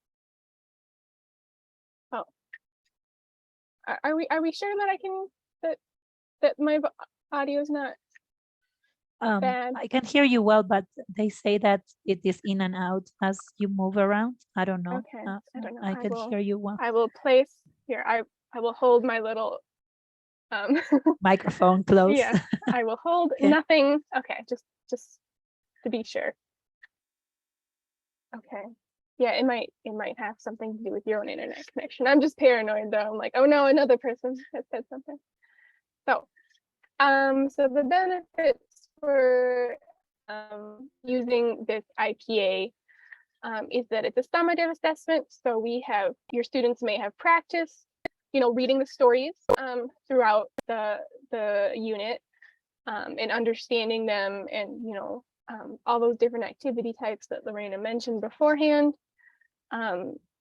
[SPEAKER 1] are we sure that I can, that my audio is not bad?
[SPEAKER 2] I can hear you well, but they say that it is in and out as you move around. I don't know.
[SPEAKER 1] Okay, I don't know.
[SPEAKER 2] I can hear you well.
[SPEAKER 1] I will place here. I will hold my little
[SPEAKER 2] microphone close.
[SPEAKER 1] Yeah, I will hold
[SPEAKER 2] Okay.
[SPEAKER 1] nothing. Okay, just to be sure. Okay. Yeah, it might have something to do with your own internet connection. I'm just paranoid though. I'm like, oh no, another person has said something. So, so the benefits for using this IPA is that it's a summative assessment. So your students may have practiced, reading the stories throughout the unit and understanding them, and all those different activity types that Lorena mentioned beforehand.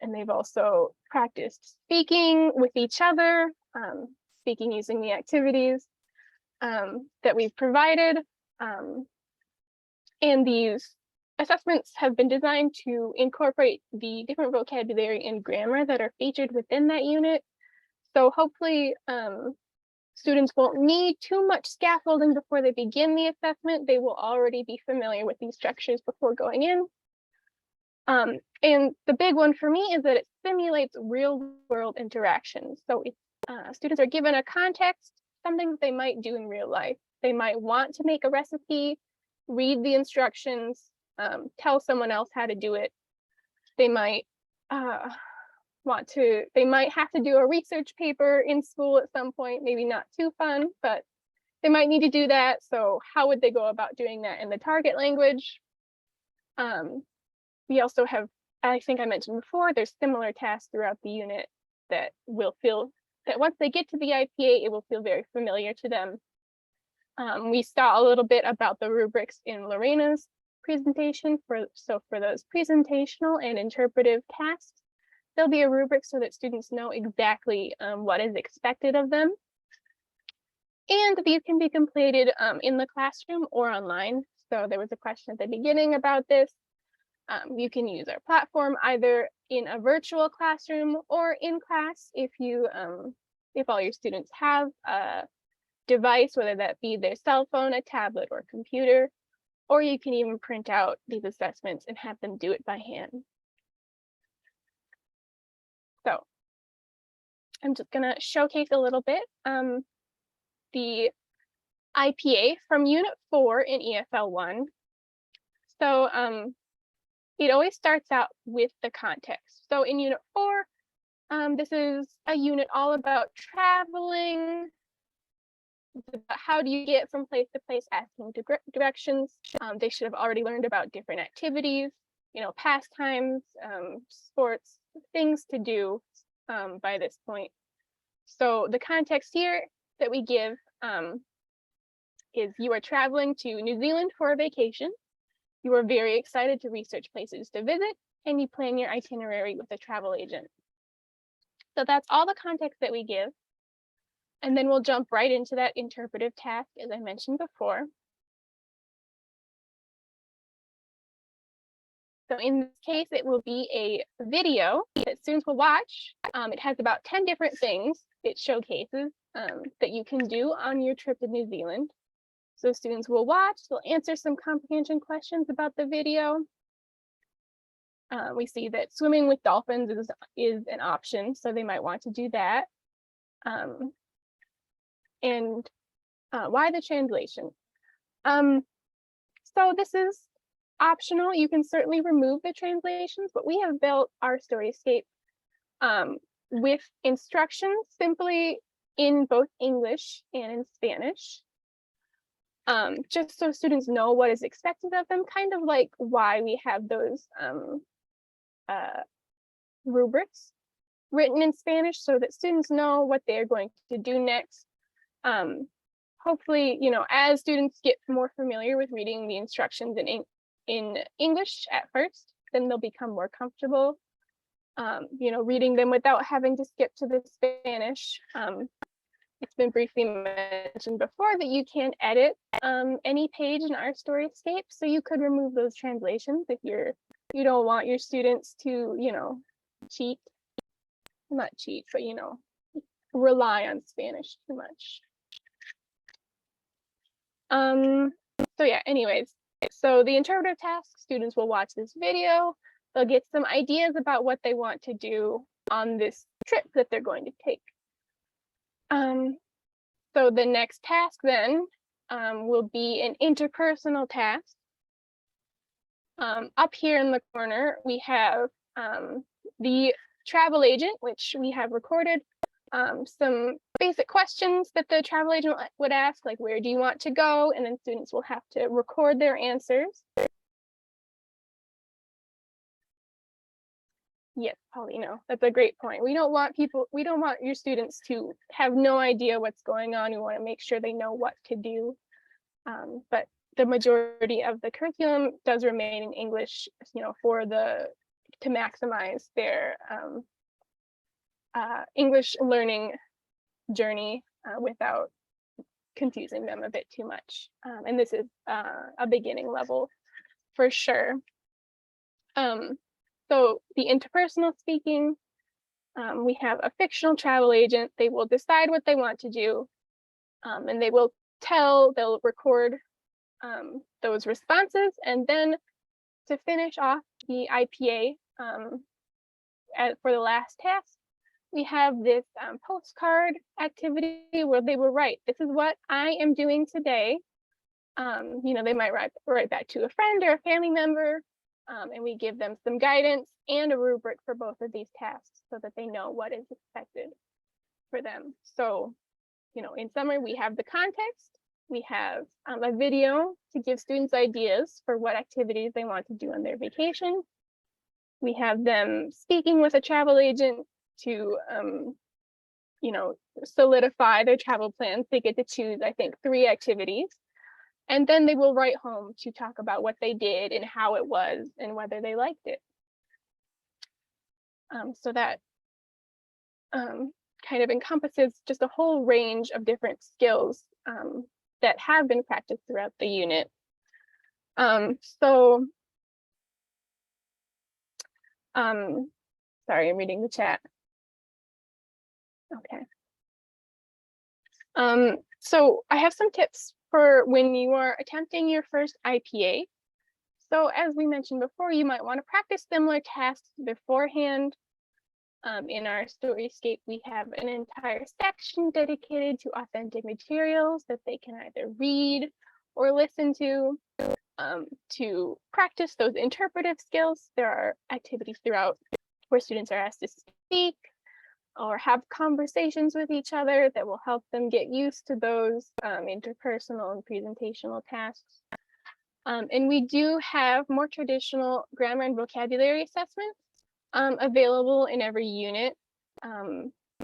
[SPEAKER 1] And they've also practiced speaking with each other, speaking using the activities that we've provided. And these assessments have been designed to incorporate the different vocabulary and grammar that are featured within that unit. So hopefully students won't need too much scaffolding before they begin the assessment. They will already be familiar with these structures before going in. And the big one for me is that it simulates real world interactions. So if students are given a context, something that they might do in real life. They might want to make a recipe, read the instructions, tell someone else how to do it. They might they might have to do a research paper in school at some point, maybe not too fun, but they might need to do that. So how would they go about doing that in the target language? We also have, I think I mentioned before, there's similar tasks throughout the unit that will feel that once they get to the IPA, it will feel very familiar to them. We saw a little bit about the rubrics in Lorena's presentation. For those presentational and interpretive tasks, there'll be a rubric so that students know exactly what is expected of them. And these can be completed in the classroom or online. So there was a question at the beginning about this. You can use our platform either in a virtual classroom or in class if all your students have a device, whether that be their cell phone, a tablet, or computer, or you can even print out these assessments and have them do it by hand. So I'm just gonna showcase a little bit the IPA from Unit 4 in EFL 1. So it always starts out with the context. So in Unit 4, this is a unit all about traveling. It's about how do you get from place to place, asking directions. They should have already learned about different activities, pastimes, sports, things to do by this point. So the context here that we give is you are traveling to New Zealand for a vacation. You are very excited to research places to visit, and you plan your itinerary with a travel agent. So that's all the context that we give. And then we'll jump right into that interpretive task, as I mentioned before. So in this case, it will be a video that students will watch. It has about 10 different things it showcases that you can do on your trip to New Zealand. So students will watch, they'll answer some comprehension questions about the video. We see that swimming with dolphins is an option, so they might want to do that. And why the translation? So this is optional. You can certainly remove the translations, but we have built our Storyscape with instructions simply in both English and in Spanish. Just so students know what is expected of them, kind of like why we have those rubrics written in Spanish so that students know what they're going to do next. Hopefully, as students get more familiar with reading the instructions in English at first, then they'll become more comfortable, reading them without having to skip to the Spanish. It's been briefly mentioned before that you can edit any page in our Storyscape, so you could remove those translations if you don't want your students to, cheat, not cheat, but rely on Spanish too much. So yeah, anyways, so the interpretive task, students will watch this video, they'll get some ideas about what they want to do on this trip that they're going to take. So the next task then will be an interpersonal task. Up here in the corner, we have the travel agent, which we have recorded some basic questions that the travel agent would ask, like where do you want to go? And then students will have to record their answers. Yes, Paulino, that's a great point. We don't want your students to have no idea what's going on. We want to make sure they know what to do. But the majority of the curriculum does remain in English, for the to maximize their English learning journey without confusing them a bit too much. And this is a beginning level for sure. So the interpersonal speaking, we have a fictional travel agent. They will decide what they want to do, and they'll record those responses. And then to finish off the IPA for the last task, we have this postcard activity where they will write, this is what I am doing today. They might write back to a friend or a family member, and we give them some guidance and a rubric for both of these tasks so that they know what is expected for them. So, in summary, we have the context, we have a video to give students ideas for what activities they want to do on their vacation. We have them speaking with a travel agent to, solidify their travel plans. They get to choose, I think, 3 activities. And then they will write home to talk about what they did and how it was and whether they liked it. So that kind of encompasses just a whole range of different skills that have been practiced throughout the unit. Sorry, I'm reading the chat. Okay. So I have some tips for when you are attempting your first IPA. So as we mentioned before, you might want to practice similar tasks beforehand. In our Storyscape, we have an entire section dedicated to authentic materials that they can either read or listen to practice those interpretive skills. There are activities throughout where students are asked to speak or have conversations with each other that will help them get used to those interpersonal and presentational tasks. And we do have more traditional grammar and vocabulary assessments available in every unit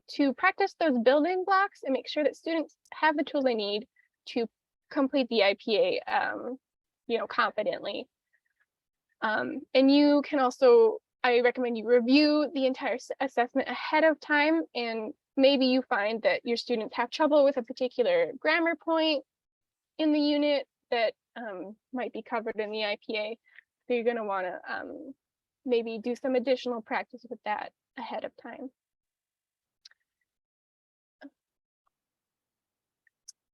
[SPEAKER 1] to practice those building blocks and make sure that students have the tools they need to complete the IPA confidently. And you can also, I recommend you review the entire assessment ahead of time, and maybe you find that your students have trouble with a particular grammar point in the unit that might be covered in the IPA. So you're going to want to maybe do some additional practice with that ahead of time.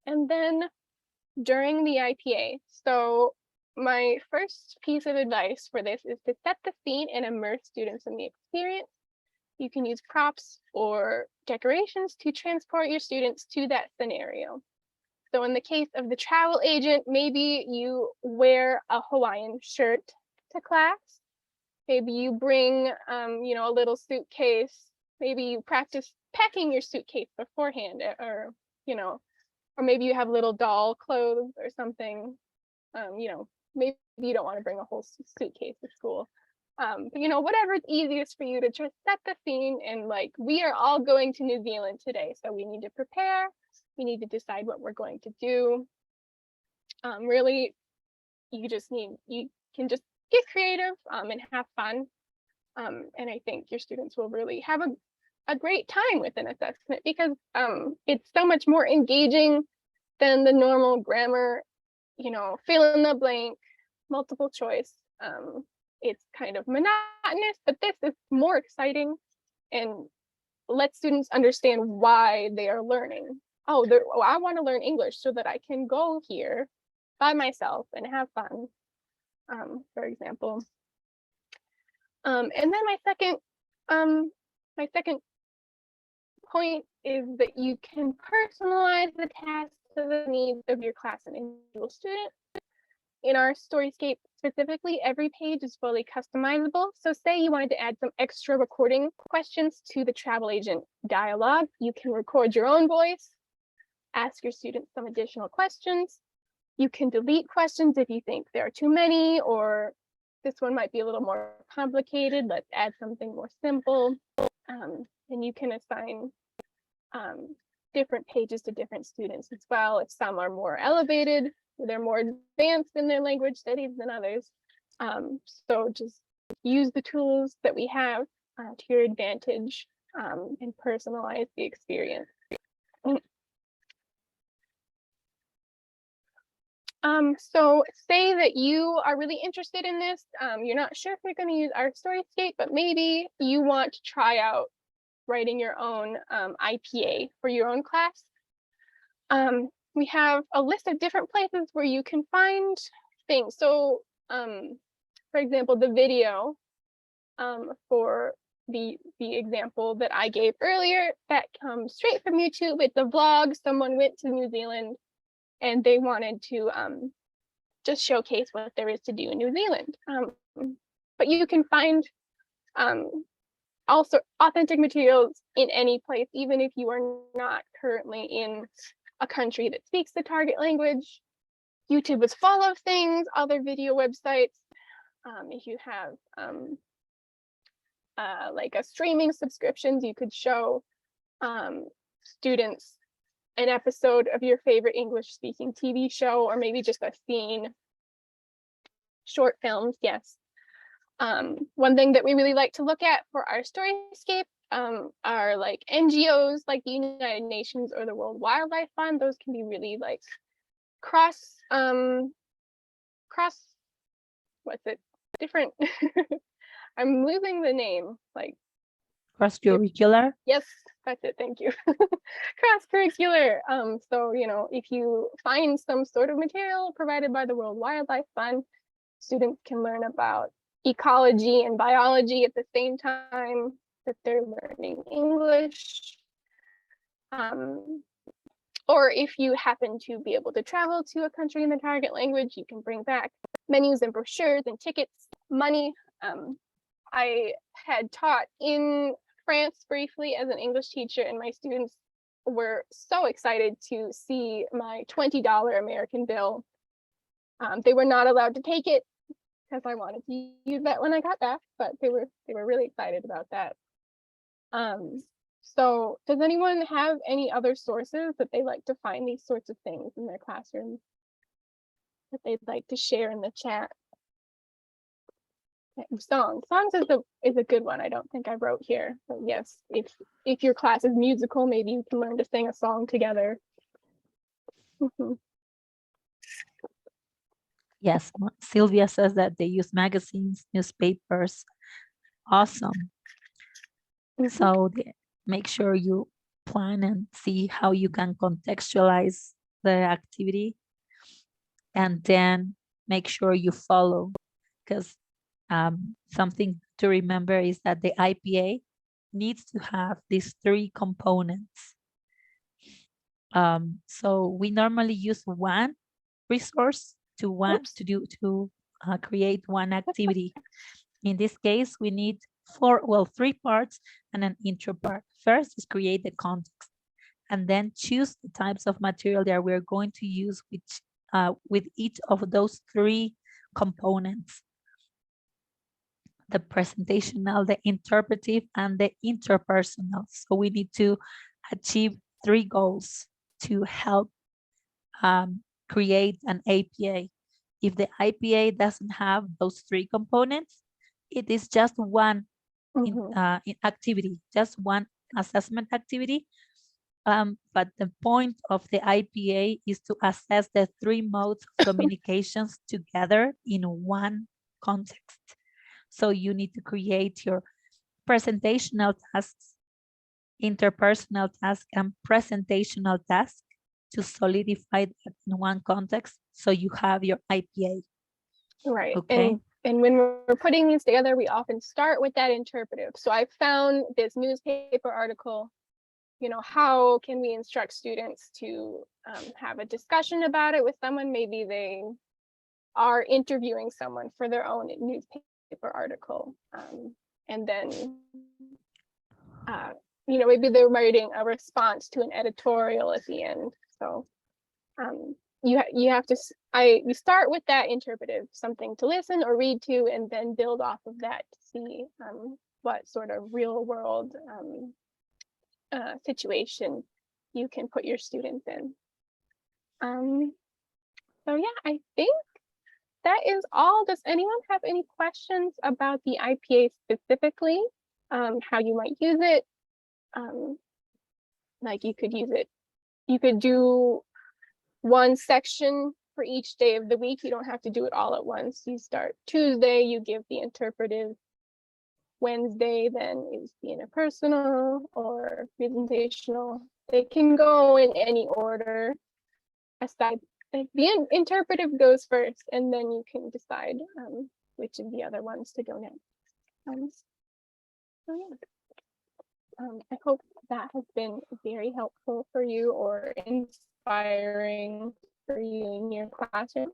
[SPEAKER 1] And then during the IPA, so my first piece of advice for this is to set the scene and immerse students in the experience. You can use props or decorations to transport your students to that scenario. So in the case of the travel agent, maybe you wear a Hawaiian shirt to class. Maybe you bring, a little suitcase. Maybe you practice packing your suitcase beforehand, or maybe you have little doll clothes or something. Maybe you don't want to bring a whole suitcase to school. But whatever is easiest for you to just set the scene, and we are all going to New Zealand today, so we need to prepare. We need to decide what we're going to do. Really, you can just get creative and have fun. And I think your students will really have a great time with an assessment, because it's so much more engaging than the normal grammar, fill in the blank, multiple choice. It's kind of monotonous, but this is more exciting and lets students understand why they are learning. I want to learn English so that I can go here by myself and have fun, for example. And then my second point is that you can personalize the task to the needs of your class and individual student. In our Storyscape specifically, every page is fully customizable. So say you wanted to add some extra recording questions to the travel agent dialogue, you can record your own voice, ask your students some additional questions. You can delete questions if you think there are too many, or this one might be a little more complicated. Let's add something more simple. And you can assign different pages to different students as well. If some are more elevated, they're more advanced in their language studies than others. So just use the tools that we have to your advantage and personalize the experience. So say that you are really interested in this, you're not sure if you're going to use our Storyscape, but maybe you want to try out writing your own IPA for your own class. We have a list of different places where you can find things. So for example, the video for the example that I gave earlier, that comes straight from YouTube. It's a vlog. Someone went to New Zealand and they wanted to just showcase what there is to do in New Zealand. But you can find also authentic materials in any place, even if you are not currently in a country that speaks the target language. YouTube is full of things, other video websites. If you have like a streaming subscriptions, you could show students an episode of your favorite English speaking TV show, or maybe just a scene. Short films, yes. One thing that we really like to look at for our Storyscape are like NGOs like the United Nations or the World Wildlife Fund. Those can be really like cross what's it, different I'm losing the name, like
[SPEAKER 2] Cross-curricular?
[SPEAKER 1] yes, that's it, thank you. Cross-curricular. So you know, if you find some sort of material provided by the World Wildlife Fund, students can learn about ecology and biology at the same time that they're learning English. Or if you happen to be able to travel to a country in the target language, you can bring back menus and brochures and tickets, money. I had taught in France briefly as an English teacher, and my students were so excited to see my $20 American bill. They were not allowed to take it because I wanted to use that when I got back, but they were really excited about that. So does anyone have any other sources that they like to find these sorts of things in their classroom that they'd like to share in the chat? Songs is a good one. I don't think I wrote here, but yes, if your class is musical, maybe you can learn to sing a song together.
[SPEAKER 2] Yes, Sylvia says that they use magazines, newspapers. Awesome. So make sure you plan and see how you can contextualize the activity, and then make sure you follow, because something to remember is that the IPA needs to have these 3 components. So we normally use one resource to create one activity. In this case, we need 3 parts and an intro part. First is create the context, and then choose the types of material that we're going to use with each of those 3 components: the presentational, the interpretive, and the interpersonal. So we need to achieve 3 goals to help create an APA. If the IPA doesn't have those 3 components, it is just one activity, just one assessment activity. But the point of the IPA is to assess the 3 modes of communications together in one context. So you need to create your presentational tasks, interpersonal task, and presentational task to solidify that in one context, so you have your IPA.
[SPEAKER 1] Right.
[SPEAKER 2] Okay.
[SPEAKER 1] And when we're putting these together, we often start with that interpretive. So I found this newspaper article. You know, how can we instruct students to have a discussion about it with someone? Maybe they are interviewing someone for their own newspaper article. And then, you know, maybe they're writing a response to an editorial at the end. So you have to, we start with that interpretive, something to listen or read to, and then build off of that to see what sort of real world situation you can put your students in. So yeah, I think that is all. Does anyone have any questions about the IPA specifically? How you might use it? Like you could use it. You could do one section for each day of the week. You don't have to do it all at once. You start Tuesday, you give the interpretive. Wednesday then is the interpersonal or presentational. They can go in any order. Aside, like the interpretive goes first, and then you can decide which of the other ones to go next. So yeah. I hope that has been very helpful for you or inspiring for you in your classroom.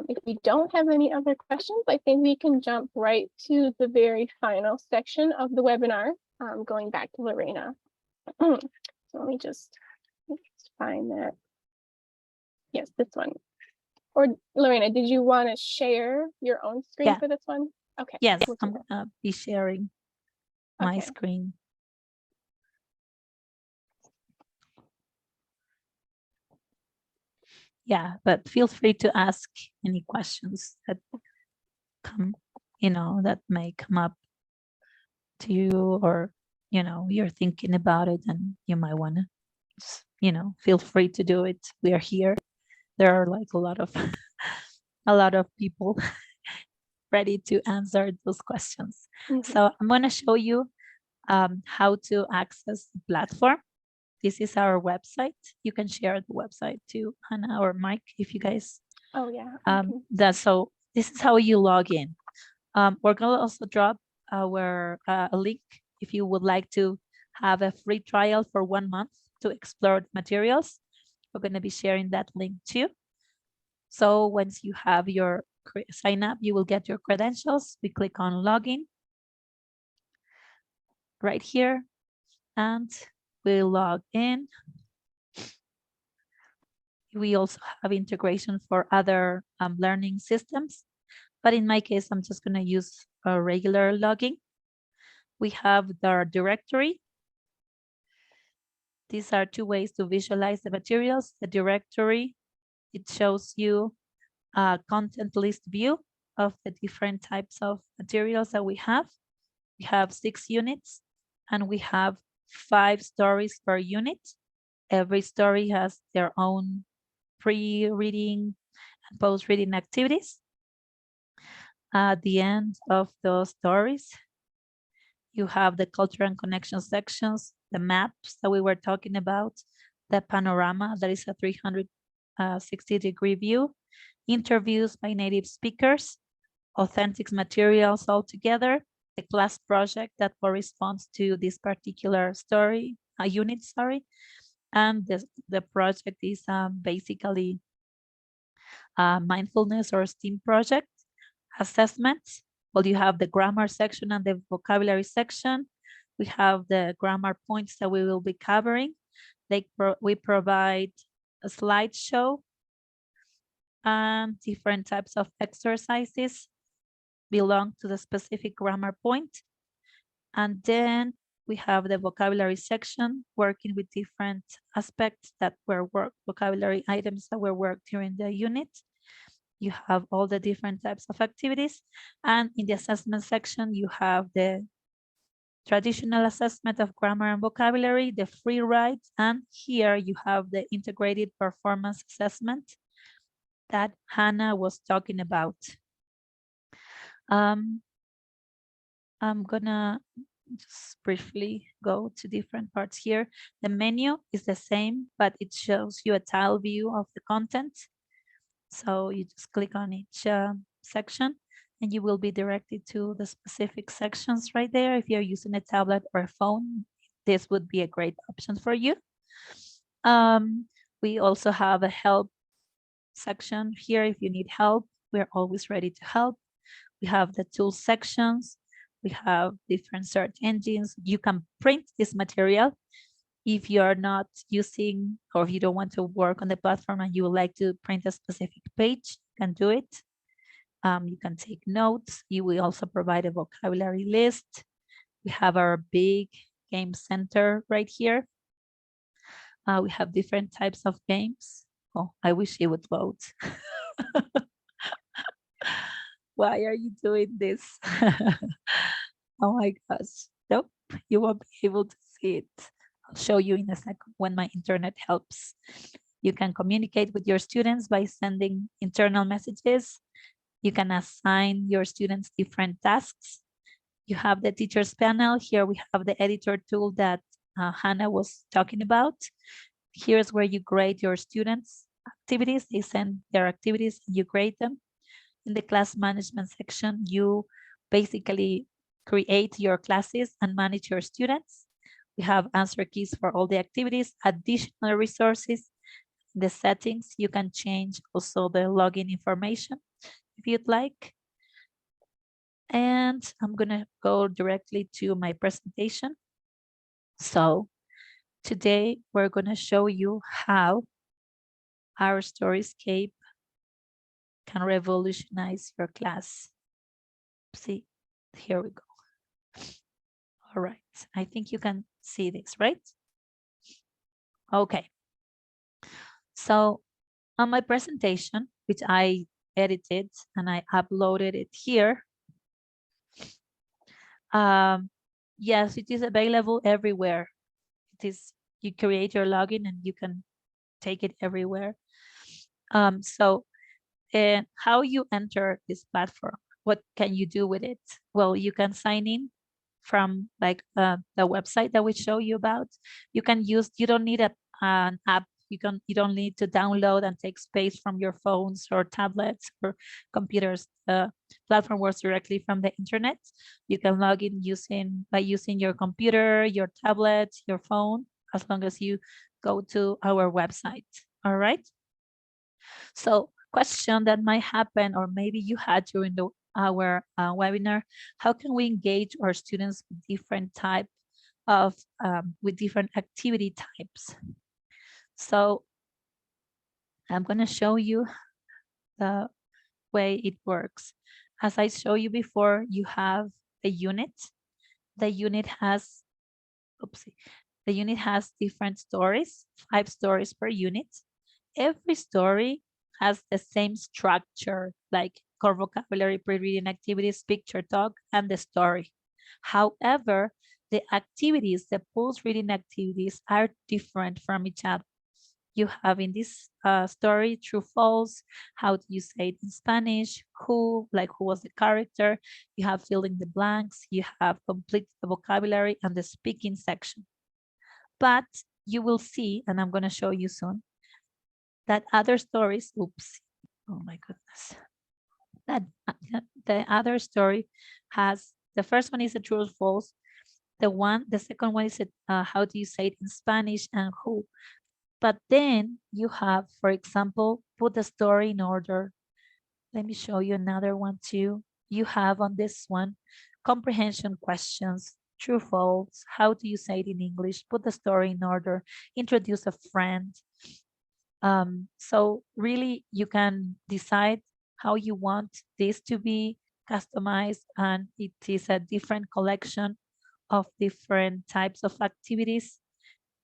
[SPEAKER 1] If we don't have any other questions, I think we can jump right to the very final section of the webinar, going back to Lorena. So let me just find that. Yes, this one. Or Lorena, did you want to share your own screen for this one? Okay.
[SPEAKER 2] Yes, I'm gonna be sharing my screen. Yeah, but feel free to ask any questions that come, that may come up to you, or, you're thinking about it and you might want to, feel free to do it. We are here. There are like a lot of people ready to answer those questions. So I'm going to show you how to access the platform. This is our website. You can share the website to Hannah or Mike if you guys.
[SPEAKER 1] Oh yeah.
[SPEAKER 2] So this is how you log in. We're gonna also drop our a link if you would like to have a free trial for 1 month to explore the materials. We're gonna be sharing that link too. So once you have your sign up, you will get your credentials. We click on login right here, and we log in. We also have integration for other learning systems, but in my case, I'm just going to use a regular login. We have the directory. These are two ways to visualize the materials. The directory, it shows you a content list view of the different types of materials that we have. We have 6 units, and we have 5 stories per unit. Every story has their own pre-reading and post-reading activities. At the end of those stories, you have the culture and connection sections, the maps that we were talking about, the panorama, that is a 360-degree view, interviews by native speakers, authentic materials all together, the class project that corresponds to this particular story, unit, sorry, and the project is basically mindfulness or STEAM project. Assessments, well, you have the grammar section and the vocabulary section. We have the grammar points that we will be covering. We provide a slideshow and different types of exercises belong to the specific grammar point. And then we have the vocabulary section, working with different aspects that were vocabulary items that were worked during the unit. You have all the different types of activities. And in the assessment section, you have the traditional assessment of grammar and vocabulary, the free write, and here you have the integrated performance assessment that Hannah was talking about. I'm gonna just briefly go to different parts here. The menu is the same, but it shows you a tile view of the content. So you just click on each section and you will be directed to the specific sections right there. If you're using a tablet or a phone, this would be a great option for you. We also have a help section here. If you need help, we're always ready to help. We have the tools sections. We have different search engines. You can print this material. If you're not using, or if you don't want to work on the platform and you would like to print a specific page, you can do it. You can take notes. You will also provide a vocabulary list. We have our big game center right here. We have different types of games. Oh, I wish it would load. Why are you doing this? Oh my gosh. Nope, you won't be able to see it. I'll show you in a second when my internet helps. You can communicate with your students by sending internal messages. You can assign your students different tasks. You have the teachers panel. Here we have the editor tool that Hannah was talking about. Here's where you grade your students' activities. They send their activities, you grade them. In the class management section, you basically create your classes and manage your students. We have answer keys for all the activities, additional resources. The settings, you can change also the login information if you'd like. And I'm gonna go directly to my presentation. So today we're gonna show you how our Storyscape can revolutionize your class. See, here we go. All right, I think you can see this, right? Okay. So on my presentation, which I edited and I uploaded it here, yes, it is available everywhere. It is, you create your login and you can take it everywhere. So how you enter this platform, what can you do with it? Well, you can sign in from like the website that we show you about. You can use, you don't need an app. You don't need to download and take space from your phones or tablets or computers. The platform works directly from the internet. You can log in by using your computer, your tablet, your phone, as long as you go to our website. All right. So question that might happen, or maybe you had during our webinar, how can we engage our students with different type of, with different activity types? So I'm gonna show you the way it works. As I showed you before, you have the unit. The unit has, oopsie, the unit has different stories, 5 stories per unit. Every story has the same structure, like core vocabulary, pre-reading activities, picture talk, and the story. However, the activities, the post-reading activities are different from each other. You have in this story, true, false, how do you say it in Spanish, who, like who was the character, you have fill in the blanks, you have complete the vocabulary and the speaking section. But you will see, and I'm gonna show you soon, that other stories, oops, oh my goodness, that the other story has, the first one is a true or false, the second one is a, how do you say it in Spanish and who. But then you have, for example, put the story in order. Let me show you another one too. You have on this one, comprehension questions, true, false, how do you say it in English, put the story in order, introduce a friend. So really you can decide how you want this to be customized, and it is a different collection of different types of activities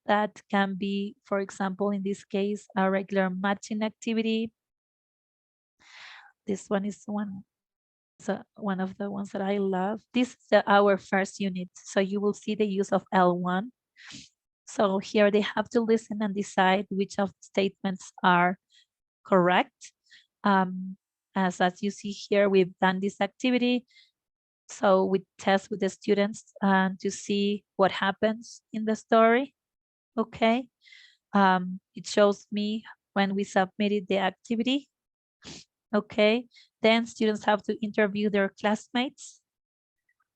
[SPEAKER 2] that can be, for example, in this case, a regular matching activity. This one is one of the ones that I love. This is our first unit. So you will see the use of L1. So here they have to listen and decide which of the statements are correct. As you see here, we've done this activity. So we test with the students to see what happens in the story. Okay. It shows me when we submitted the activity. Okay. Then students have to interview their classmates.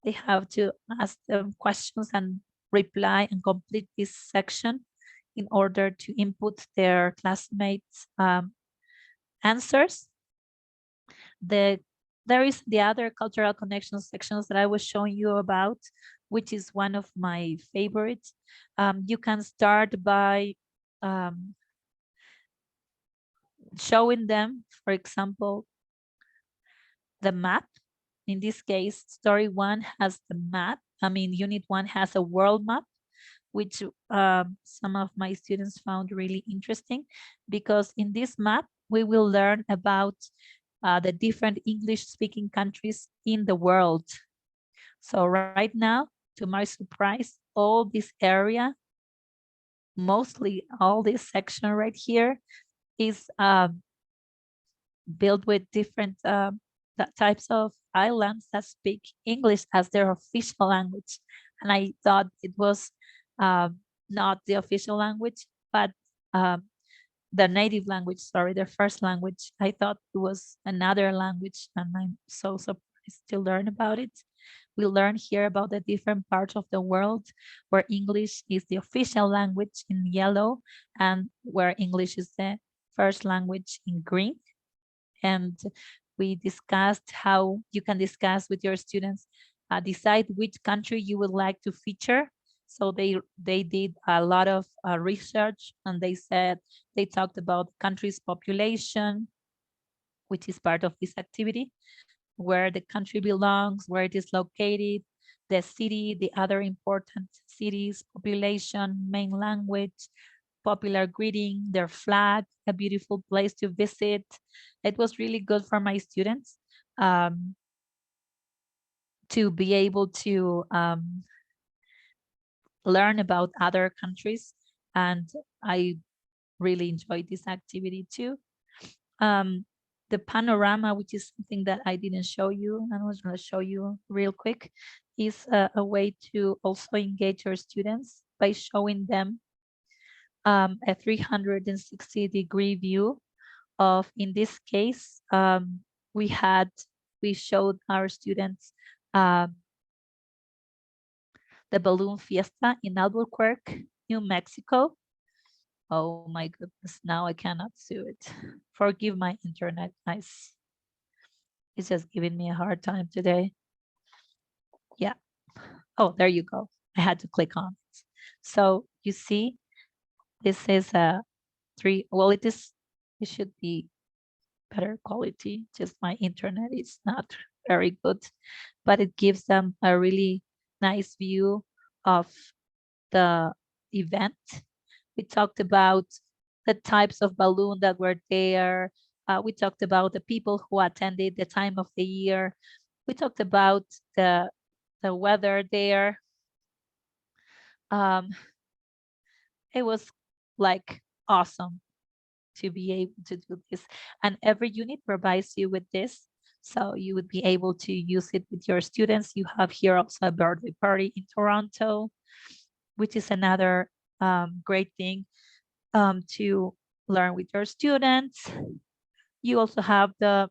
[SPEAKER 2] They have to ask them questions and reply and complete this section in order to input their classmates' answers. There is the other cultural connections sections that I was showing you about, which is one of my favorites. You can start by showing them, for example, the map. In this case, story 1 has the map. I mean, unit 1 has a world map, which some of my students found really interesting, because in this map, we will learn about the different English-speaking countries in the world. So right now, to my surprise, all this area, mostly all this section right here, is built with different types of islands that speak English as their official language. And I thought it was not the official language, but the native language, sorry, their first language. I thought it was another language, and I'm so surprised to learn about it. We learn here about the different parts of the world where English is the official language in yellow and where English is the first language in green. And we discussed how you can discuss with your students, decide which country you would like to feature. So they did a lot of research, and they talked about country's population, which is part of this activity, where the country belongs, where it is located, the city, the other important cities, population, main language, popular greeting, their flag, a beautiful place to visit. It was really good for my students to be able to learn about other countries. And I really enjoyed this activity too. The panorama, which is something that I didn't show you, and I was going to show you real quick, is a way to also engage your students by showing them a 360-degree view of, in this case, we showed our students the balloon fiesta in Albuquerque, New Mexico. Oh my goodness, now I cannot do it. Forgive my internet, guys. It's just giving me a hard time today. Yeah. Oh, there you go. I had to click on it. So you see, this is a well, it should be better quality. Just my internet is not very good, but it gives them a really nice view of the event. We talked about the types of balloon that were there. We talked about the people who attended, the time of the year. We talked about the weather there. It was like awesome to be able to do this. And every unit provides you with this. So you would be able to use it with your students. You have here also a birthday party in Toronto, which is another great thing to learn with your students. You also have the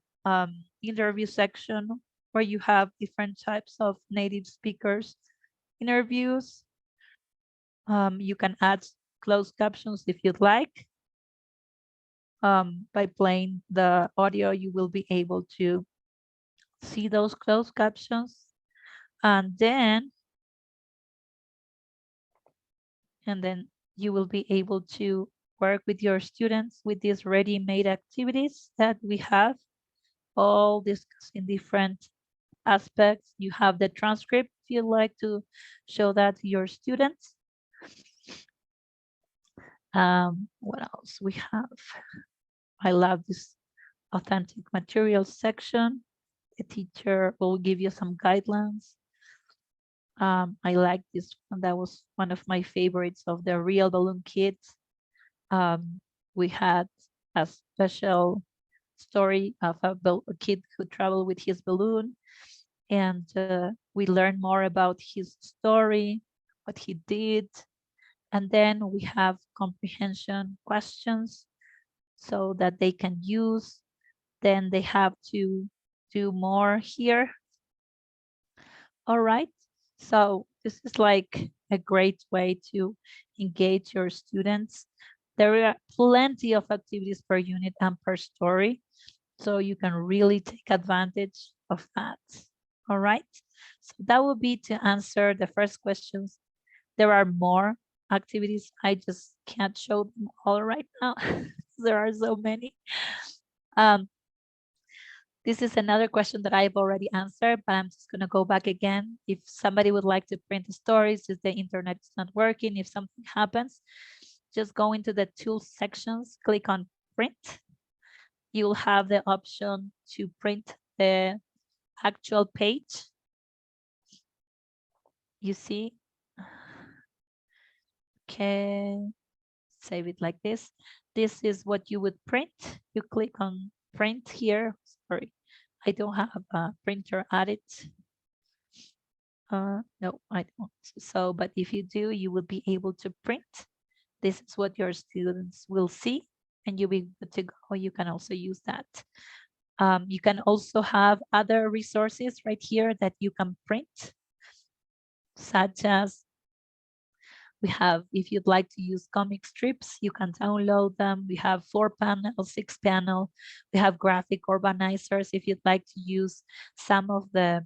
[SPEAKER 2] interview section where you have different types of native speakers interviews. You can add closed captions if you'd like. By playing the audio, you will be able to see those closed captions. And then you will be able to work with your students with these ready-made activities that we have, all discussing different aspects. You have the transcript if you'd like to show that to your students. What else we have? I love this authentic materials section. The teacher will give you some guidelines. I like this one. That was one of my favorites of the real balloon kids. We had a special story of a kid who traveled with his balloon, and we learned more about his story, what he did. And then we have comprehension questions so that they can use. Then they have to do more here. All right, so this is like a great way to engage your students. There are plenty of activities per unit and per story, so you can really take advantage of that. All right, so that would be to answer the first questions. There are more activities. I just can't show them all right now. There are so many. This is another question that I've already answered, but I'm just going to go back again. If somebody would like to print the stories, if the internet is not working, if something happens, just go into the tools sections, click on print. you'll have the option to print the actual page. You see? Okay, save it like this. This is what you would print. You click on print here. Sorry, I don't have a printer added. No, I don't. So, but if you do, you will be able to print. This is what your students will see, and you'll be good to go. You can also use that. You can also have other resources right here that you can print, such as we have, if you'd like to use comic strips, you can download them. We have 4-panel, 6-panel. We have graphic organizers. If you'd like to use some of the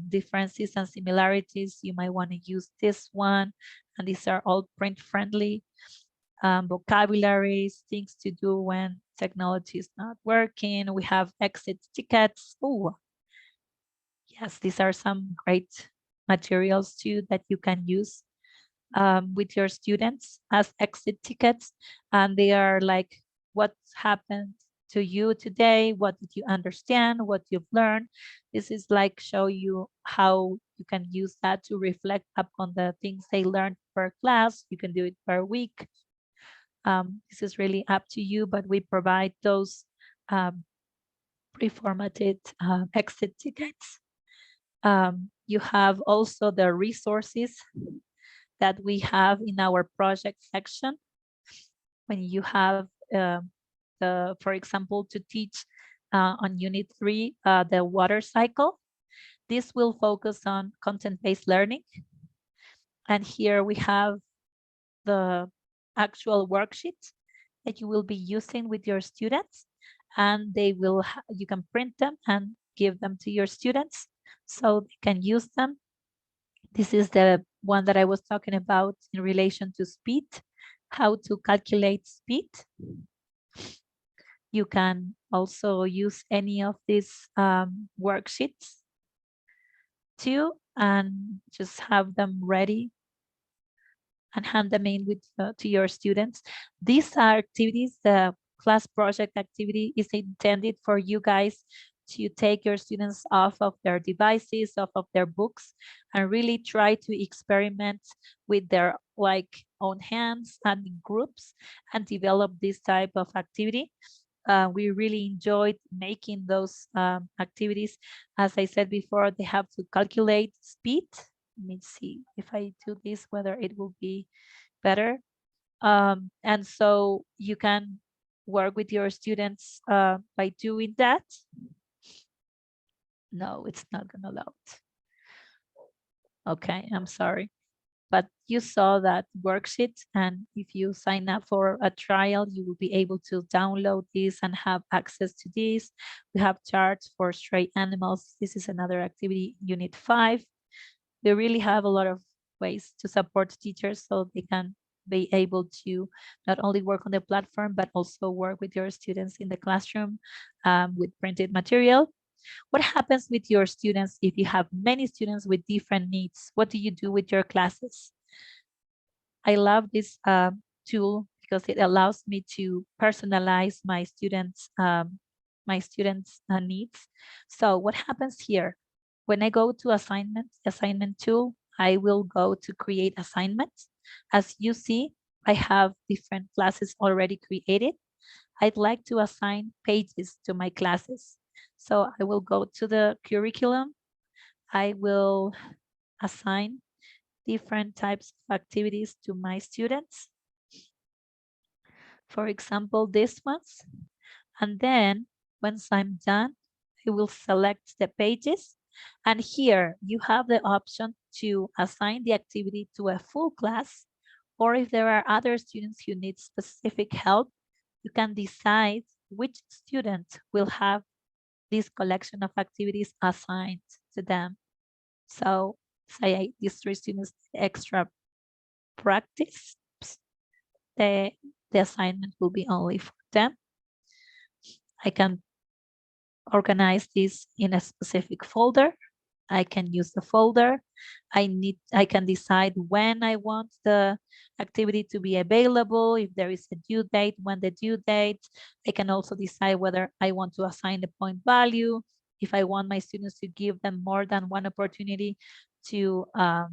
[SPEAKER 2] differences and similarities, you might want to use this one. And these are all print friendly. Vocabularies, things to do when technology is not working. We have exit tickets. Oh, yes, these are some great materials too that you can use with your students as exit tickets. And they are like, what happened to you today? What did you understand? What you've learned? This is like show you how you can use that to reflect upon the things they learned per class. You can do it per week. This is really up to you, but we provide those pre-formatted exit tickets. You have also the resources that we have in our project section. When you have for example, to teach on Unit 3, the water cycle, this will focus on content-based learning. And here we have the actual worksheets that you will be using with your students, and they will you can print them and give them to your students so they can use them. This is the one that I was talking about in relation to speed, how to calculate speed. You can also use any of these worksheets too, and just have them ready and hand them in with to your students. These are activities, the class project activity is intended for you guys to take your students off of their devices, off of their books, and really try to experiment with their own hands and in groups and develop this type of activity. We really enjoyed making those activities. As I said before, they have to calculate speed. Let me see if I do this, whether it will be better. And so you can work with your students by doing that. No, it's not gonna load. Okay, I'm sorry. But you saw that worksheet, and if you sign up for a trial, you will be able to download this and have access to this. We have charts for stray animals. This is another activity, Unit 5. We really have a lot of ways to support teachers so they can be able to not only work on the platform, but also work with your students in the classroom with printed material. What happens with your students if you have many students with different needs? What do you do with your classes? I love this tool because it allows me to personalize my students' needs. So what happens here? When I go to assignment tool, I will go to create assignments. As you see, I have different classes already created. I'd like to assign pages to my classes. So I will go to the curriculum. I will assign different types of activities to my students. For example, these ones. And then once I'm done, I will select the pages. And here you have the option to assign the activity to a full class, or if there are other students who need specific help, you can decide which student will have this collection of activities assigned to them. So say these 3 students extra practice, the assignment will be only for them. I can organize this in a specific folder. I can use the folder. I can decide when I want the activity to be available, if there is a due date, when the due date. I can also decide whether I want to assign the point value, if I want my students to give them more than one opportunity to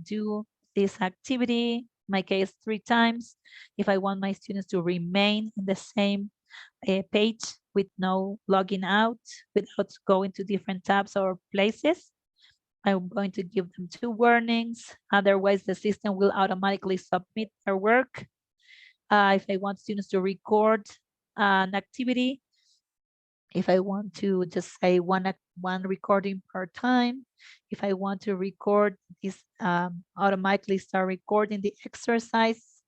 [SPEAKER 2] do this activity, in my case 3 times, if I want my students to remain in the same page with no logging out, without going to different tabs or places. I'm going to give them 2 warnings. Otherwise, the system will automatically submit their work. If I want students to record an activity, if I want to just say one recording per time, if I want to record this, automatically start recording the exercise.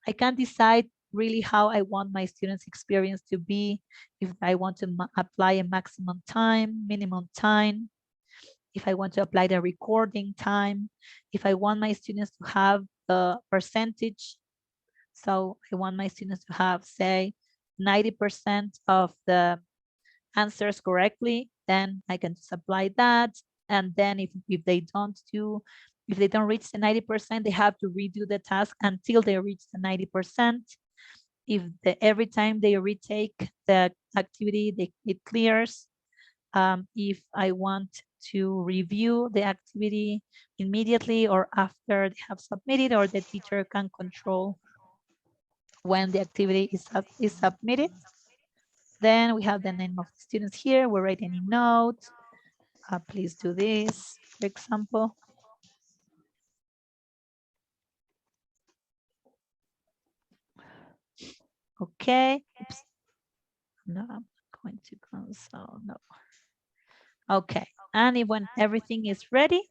[SPEAKER 2] I can decide really how I want my students' experience to be. If I want to apply a maximum time, minimum time, if I want to apply the recording time, if I want my students to have the percentage. So I want my students to have, say, 90% of the answers correctly, then I can just apply that. And then if they don't reach the 90%, they have to redo the task until they reach the 90%. If every time they retake the activity, it clears. If I want to review the activity immediately or after they have submitted, or the teacher can control when the activity is submitted. Then we have the name of the students here. We write any note. Please do this, for example. Okay. Oops. No, I'm not going to console. No. Okay. And when everything is ready,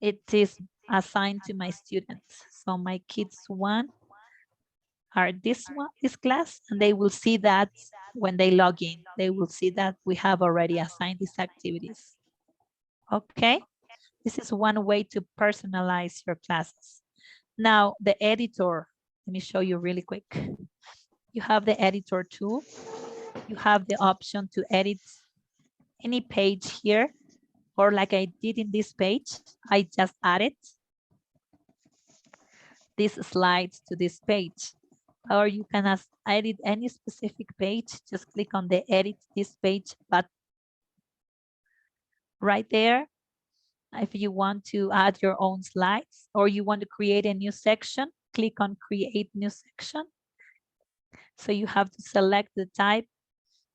[SPEAKER 2] it is assigned to my students. So my kids 1 are this class, and they will see that when they log in, they will see that we have already assigned these activities. Okay. This is one way to personalize your classes. Now the editor, let me show you really quick. You have the editor tool. You have the option to edit any page here, or like I did in this page, I just added these slides to this page. Or you can edit any specific page, just click on the edit this page button right there. If you want to add your own slides or you want to create a new section, click on create new section. So you have to select the type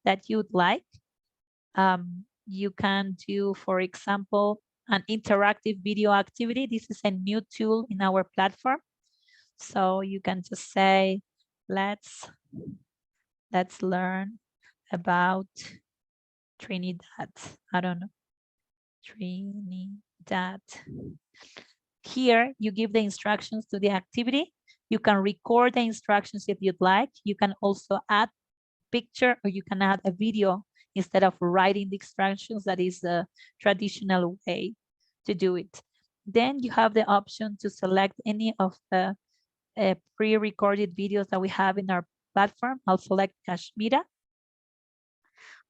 [SPEAKER 2] that you'd like. You can do, for example, an interactive video activity. This is a new tool in our platform. So you can just say, let's learn about Trinidad. I don't know. Trinidad. Here, you give the instructions to the activity. You can record the instructions if you'd like. You can also add picture, or you can add a video instead of writing the instructions. That is the traditional way to do it. Then you have the option to select any of the pre-recorded videos that we have in our platform. I'll select Kashmira.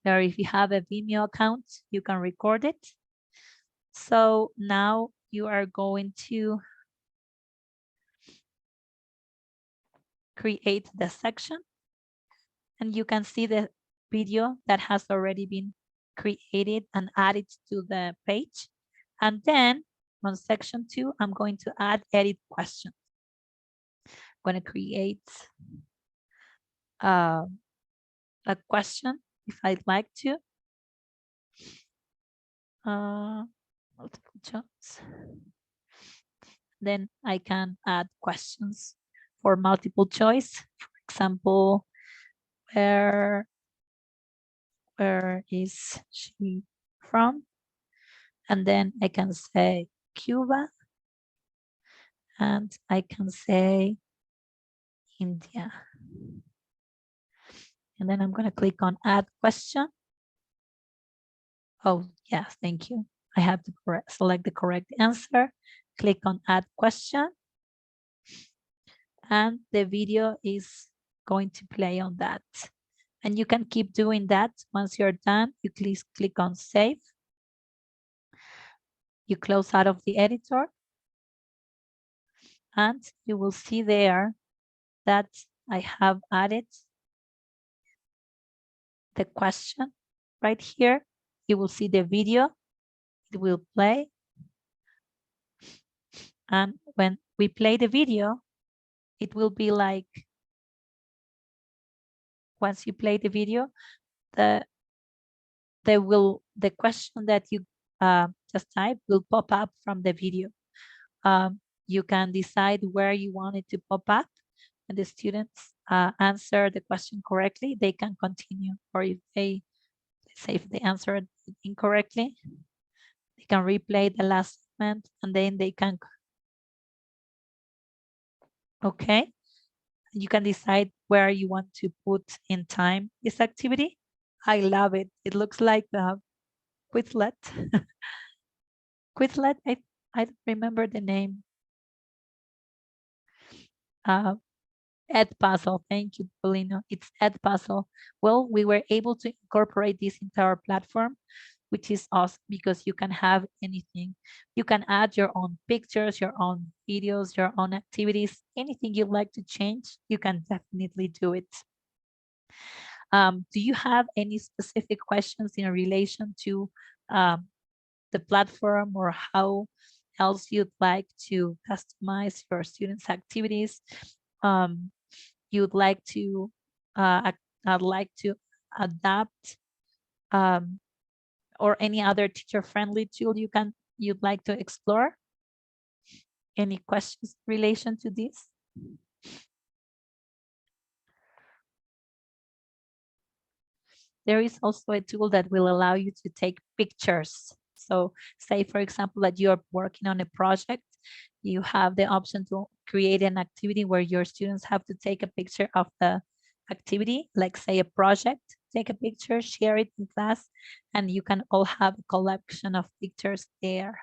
[SPEAKER 2] Or if you have a Vimeo account, you can record it. So now you are going to create the section, and you can see the video that has already been created and added to the page. And then on section 2, I'm going to add edit questions. I'm going to create a question if I'd like to. Multiple choice. Then I can add questions for multiple choice. For example, where is she from? And then I can say Cuba, and I can say India. And then I'm going to click on add question. Oh, yes, thank you. I have to select the correct answer. Click on add question. And the video is going to play on that. And you can keep doing that. Once you're done, you please click on save. You close out of the editor and you will see there that I have added the question right here. You will see the video, it will play. And when we play the video, it will be like, once you play the video, the question that you just type will pop up from the video. You can decide where you want it to pop up, and the students answer the question correctly, they can continue. Or if they, let's say if they answered it incorrectly, they can replay the last segment and then they can, okay? You can decide where you want to put in time this activity. I love it. It looks like a Quizlet. Quizlet, I don't remember the name. Uh, Ed Puzzle, thank you, Paulino. It's Ed Puzzle. Well, we were able to incorporate this into our platform, which is awesome because you can have anything. You can add your own pictures, your own videos, your own activities, anything you'd like to change, you can definitely do it. Do you have any specific questions in relation to the platform, or how else you'd like to customize your students' activities? You'd like to, I'd like to adapt, or any other teacher-friendly tool you'd like to explore? Any questions in relation to this? There is also a tool that will allow you to take pictures. So say, for example, that you're working on a project, you have the option to create an activity where your students have to take a picture of the activity, like say a project, take a picture, share it in class, and you can all have a collection of pictures there.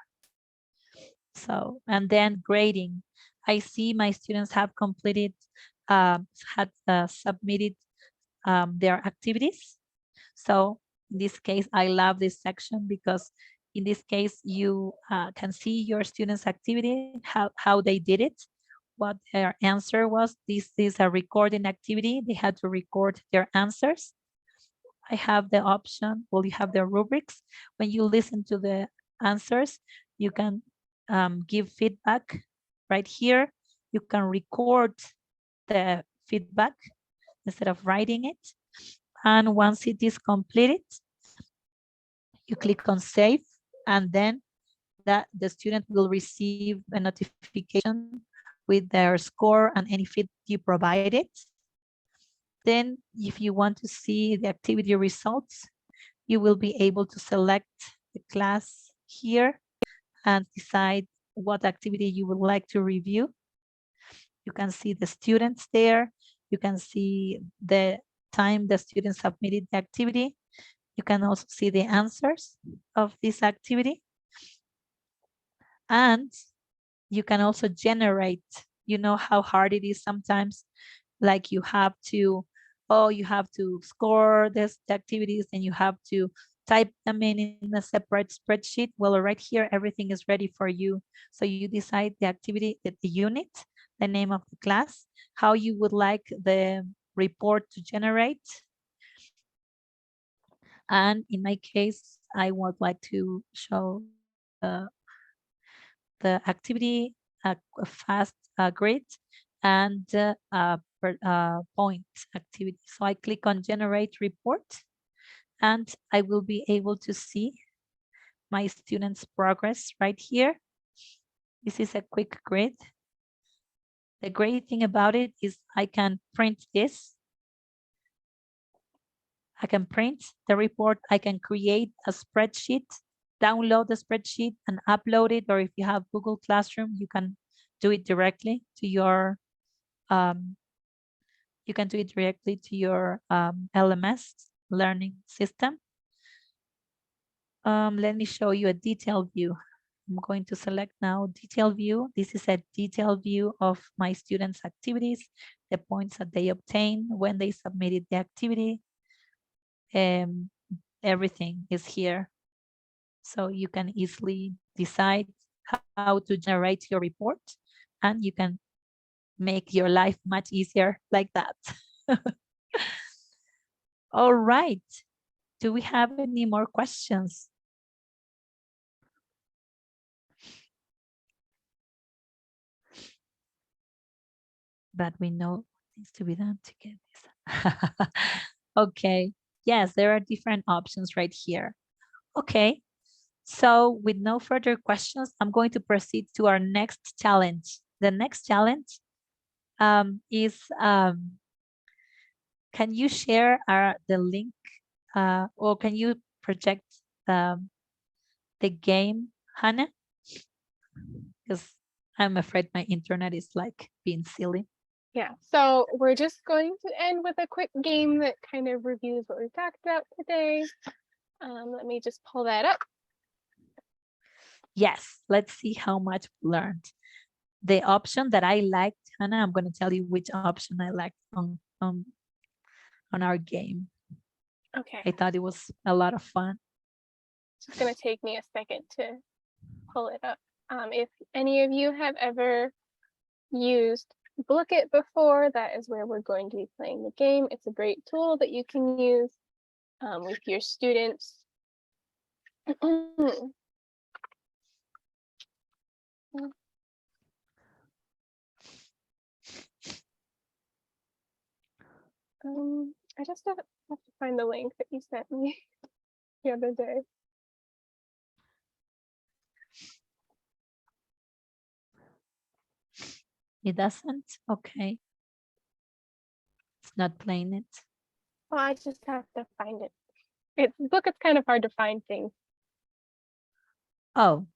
[SPEAKER 2] So, and then grading. I see my students have completed, submitted their activities. So in this case, I love this section because in this case, you can see your students' activity, how they did it, what their answer was. This is a recording activity. They had to record their answers. I have the option, well, you have the rubrics. When you listen to the answers, you can give feedback right here. You can record the feedback instead of writing it. And once it is completed, you click on save, and then that the student will receive a notification with their score and any feedback you provided. Then if you want to see the activity results, you will be able to select the class here and decide what activity you would like to review. You can see the students there. You can see the time the students submitted the activity. You can also see the answers of this activity. And you can also generate, you know how hard it is sometimes, like you have to, you have to score the activities and you have to type them in a separate spreadsheet. Well, right here, everything is ready for you. So you decide the activity, the unit, the name of the class, how you would like the report to generate. And in my case, I would like to show the activity, a fast grid, and point activity. So I click on generate report, and I will be able to see my students' progress right here. This is a quick grid. The great thing about it is I can print this. I can print the report. I can create a spreadsheet, download the spreadsheet and upload it. Or if you have Google Classroom, you can do it directly to your LMS learning system. Let me show you a detailed view. I'm going to select now detailed view. This is a detailed view of my students' activities, the points that they obtained when they submitted the activity. Everything is here. So you can easily decide how to generate your report, and you can make your life much easier like that. All right. Do we have any more questions? But we know what needs to be done to get this. Okay. Yes, there are different options right here. Okay. So with no further questions, I'm going to proceed to our next challenge. The next challenge is, can you share the link or can you project the game, Hannah? Because I'm afraid my internet is like being silly.
[SPEAKER 1] Yeah, so we're just going to end with a quick game that kind of reviews what we talked about today. Let me just pull that up.
[SPEAKER 2] Yes, let's see how much we learned. The option that I liked, Hannah, I'm going to tell you which option I liked on our game.
[SPEAKER 1] Okay,
[SPEAKER 2] I thought it was a lot of fun.
[SPEAKER 1] it's just gonna take me a second to pull it up. If any of you have ever used Book It before, that is where we're going to be playing the game. It's a great tool that you can use with your students. I just have to find the link that you sent me the other day.
[SPEAKER 2] It doesn't? Okay. It's not playing it.
[SPEAKER 1] Oh, I just have to find it. It's Book It's kind of hard to find things.
[SPEAKER 2] Oh,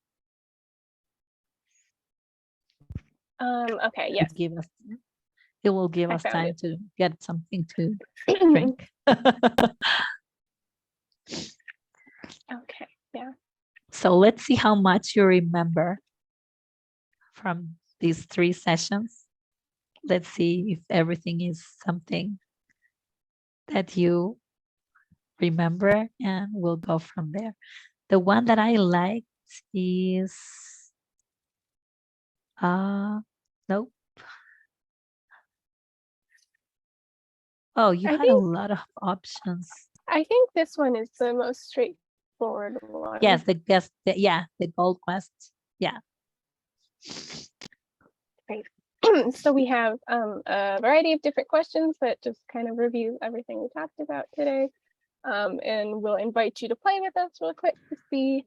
[SPEAKER 1] Okay, yes,
[SPEAKER 2] it will give
[SPEAKER 1] I
[SPEAKER 2] us
[SPEAKER 1] found
[SPEAKER 2] time
[SPEAKER 1] it.
[SPEAKER 2] to get something to drink.
[SPEAKER 1] Okay, yeah.
[SPEAKER 2] So let's see how much you remember from these 3 sessions. Let's see if everything is something that you remember, and we'll go from there. The one that I liked is, nope. Oh, you had a lot of options.
[SPEAKER 1] I think this one is the most straightforward one.
[SPEAKER 2] Yes, the gold quest. Yeah.
[SPEAKER 1] Great. So we have a variety of different questions that just kind of review everything we talked about today. And we'll invite you to play with us real quick to see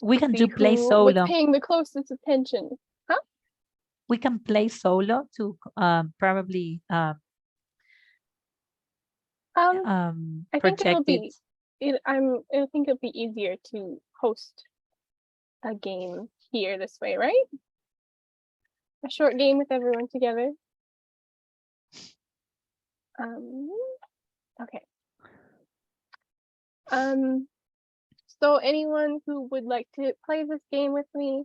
[SPEAKER 2] We can do play
[SPEAKER 1] what's
[SPEAKER 2] solo.
[SPEAKER 1] paying the closest attention. Huh?
[SPEAKER 2] We can play solo to probably
[SPEAKER 1] I think it'll
[SPEAKER 2] project it.
[SPEAKER 1] be I think it'll be easier to host a game here this way, right? A short game with everyone together. Okay. So anyone who would like to play this game with me,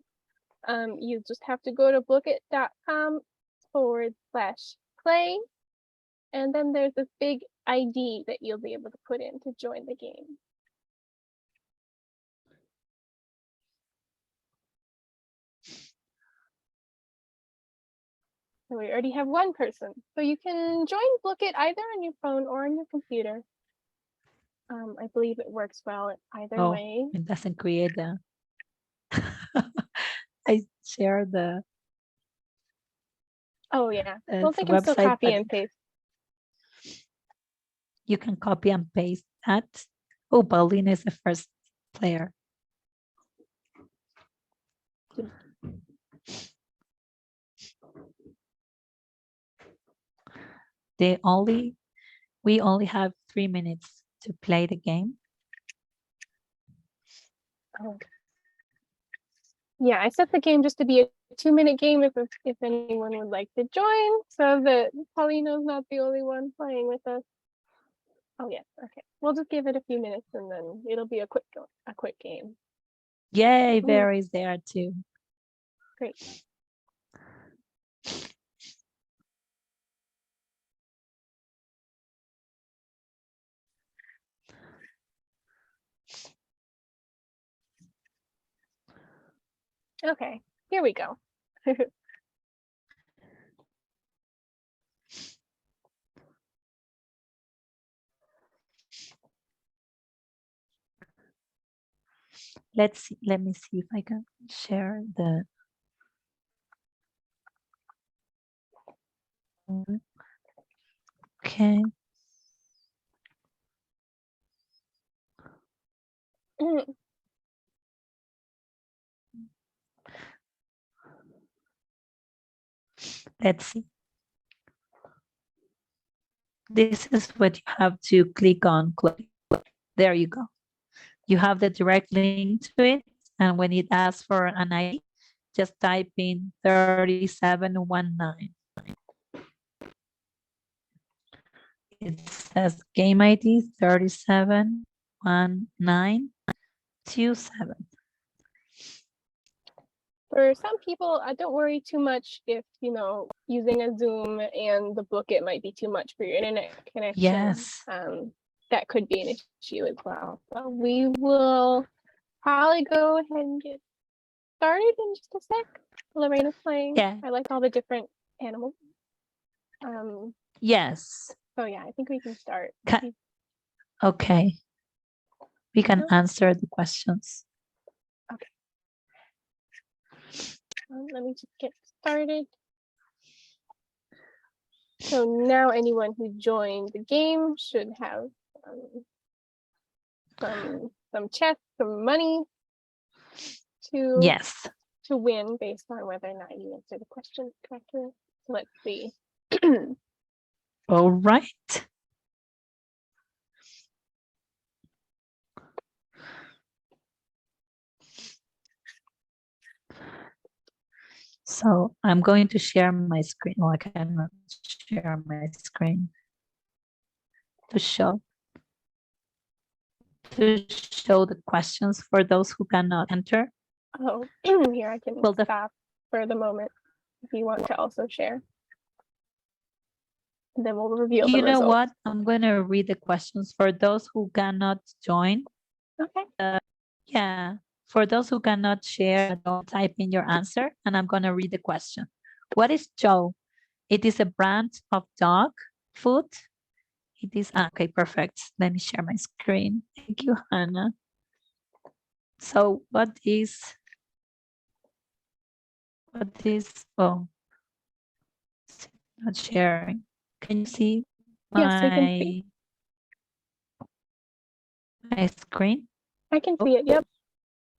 [SPEAKER 1] you just have to go to bookit.com/play, and then there's this big ID that you'll be able to put in to join the game. So we already have one person. So you can join Bookit either on your phone or on your computer. I believe it works well either way.
[SPEAKER 2] It doesn't create a. I share the.
[SPEAKER 1] Oh yeah, well they can
[SPEAKER 2] website,
[SPEAKER 1] still copy and paste.
[SPEAKER 2] You can copy and paste that. Oh, Paulina is the first player. We only have 3 minutes to play the game.
[SPEAKER 1] Oh. Yeah, I set the game just to be a 2-minute game if anyone would like to join, so that Paulina's not the only one playing with us. Oh yes, okay. We'll just give it a few minutes and then it'll be a quick game.
[SPEAKER 2] Yay, Barry's there too.
[SPEAKER 1] Great. Okay, here we go.
[SPEAKER 2] Let's see. Let me see if I can share the. Okay. Let's see. This is what you have to click on. There you go. You have the direct link to it. And when it asks for an ID, just type in 3719. It says game ID 371927.
[SPEAKER 1] For some people, I don't worry too much if, using a Zoom and the book, it might be too much for your internet connection.
[SPEAKER 2] Yes.
[SPEAKER 1] That could be an issue as well. So we will probably go ahead and get started in just a sec. Lorena's playing.
[SPEAKER 2] Yeah.
[SPEAKER 1] I like all the different animals.
[SPEAKER 2] Yes.
[SPEAKER 1] So yeah, I think we can start.
[SPEAKER 2] Okay. We can answer the questions.
[SPEAKER 1] Okay. Let me just get started. So now anyone who joined the game should have some chests, some money to win based on whether or not you answer the question correctly. So let's see.
[SPEAKER 2] All right. So I'm going to share my screen. Oh, I cannot share my screen to show the questions for those who cannot enter.
[SPEAKER 1] Oh, here I can stop for the moment if you want to also share. And then we'll reveal the results.
[SPEAKER 2] You know what? I'm going to read the questions for those who cannot join.
[SPEAKER 1] Okay.
[SPEAKER 2] Yeah. For those who cannot share, don't type in your answer, and I'm going to read the question. What is Joe? It is a brand of dog food. It is, okay, perfect. Let me share my screen. Thank you, Hannah. So what is, oh, not sharing. Can you see my,
[SPEAKER 1] yes, I can see.
[SPEAKER 2] My screen?
[SPEAKER 1] I can see it, yep.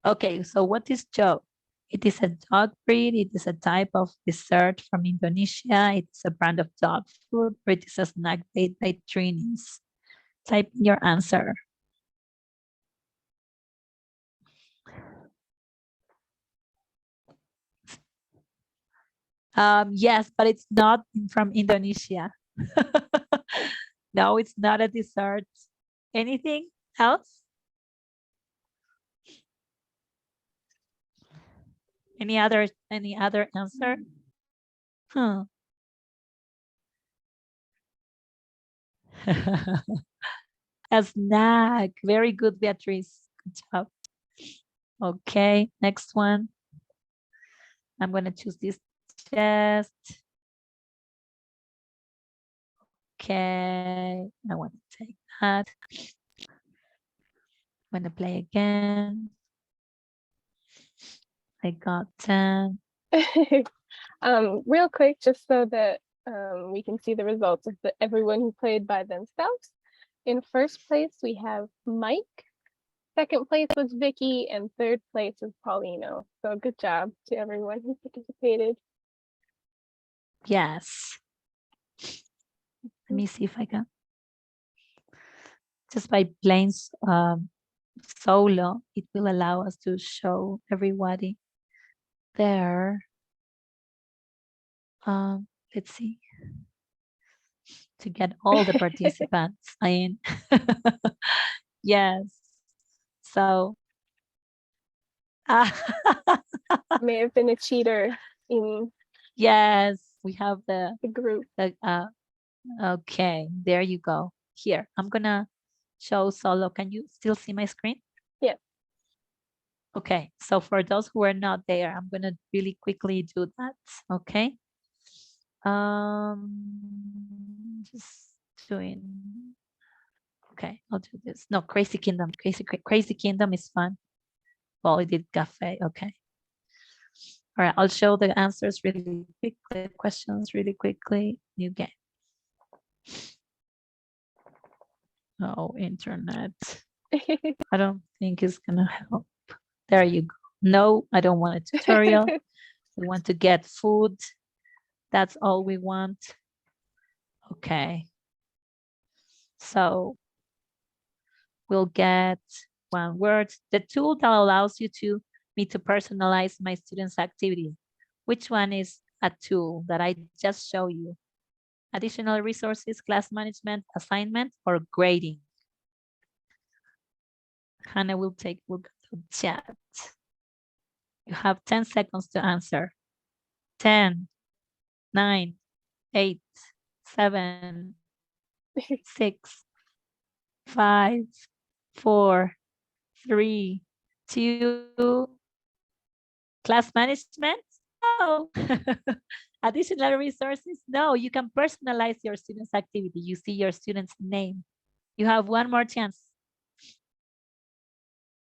[SPEAKER 2] Okay, so what is Joe? It is a dog breed. It is a type of dessert from Indonesia. It's a brand of dog food, or it is a snack made by Trinis. Type in your answer. Yes, but it's not from Indonesia. No, it's not a dessert. Anything else? Any other answer? Huh. A snack. Very good, Beatrice. Good job. Okay, next one. I'm going to choose this chest. Okay, I want to take that. I'm going to play again. I got 10.
[SPEAKER 1] Real quick, just so that we can see the results of everyone who played by themselves. In first place, we have Mike. Second place was Vicky, and third place was Paulino. So good job to everyone who participated.
[SPEAKER 2] Yes. Let me see if I can. Just by playing solo, it will allow us to show everybody there. Let's see. To get all the participants in. Yes. So.
[SPEAKER 1] May have been a cheater in.
[SPEAKER 2] Yes, we have the
[SPEAKER 1] group.
[SPEAKER 2] Okay, there you go. Here, I'm gonna show solo. Can you still see my screen?
[SPEAKER 1] Yes.
[SPEAKER 2] Okay, so for those who are not there, I'm gonna really quickly do that. Okay. Just doing. Okay, I'll do this. No, Crazy Kingdom. Crazy Kingdom is fun. Well, I did cafe. Okay. All right, I'll show the answers really quickly, questions really quickly. New game. Oh, internet. I don't think it's gonna help. There you go. No, I don't want a tutorial. We want to get food. That's all we want. Okay. So we'll get one word. The tool that allows me to personalize my students' activity. Which one is a tool that I just show you? Additional resources, class management, assignment, or grading? Hannah will go to chat. You have 10 seconds to answer. 10, 9, 8, 7, 6, 5, 4, 3, 2. Class management? No. Additional resources? No. You can personalize your student's activity. You see your student's name. You have one more chance.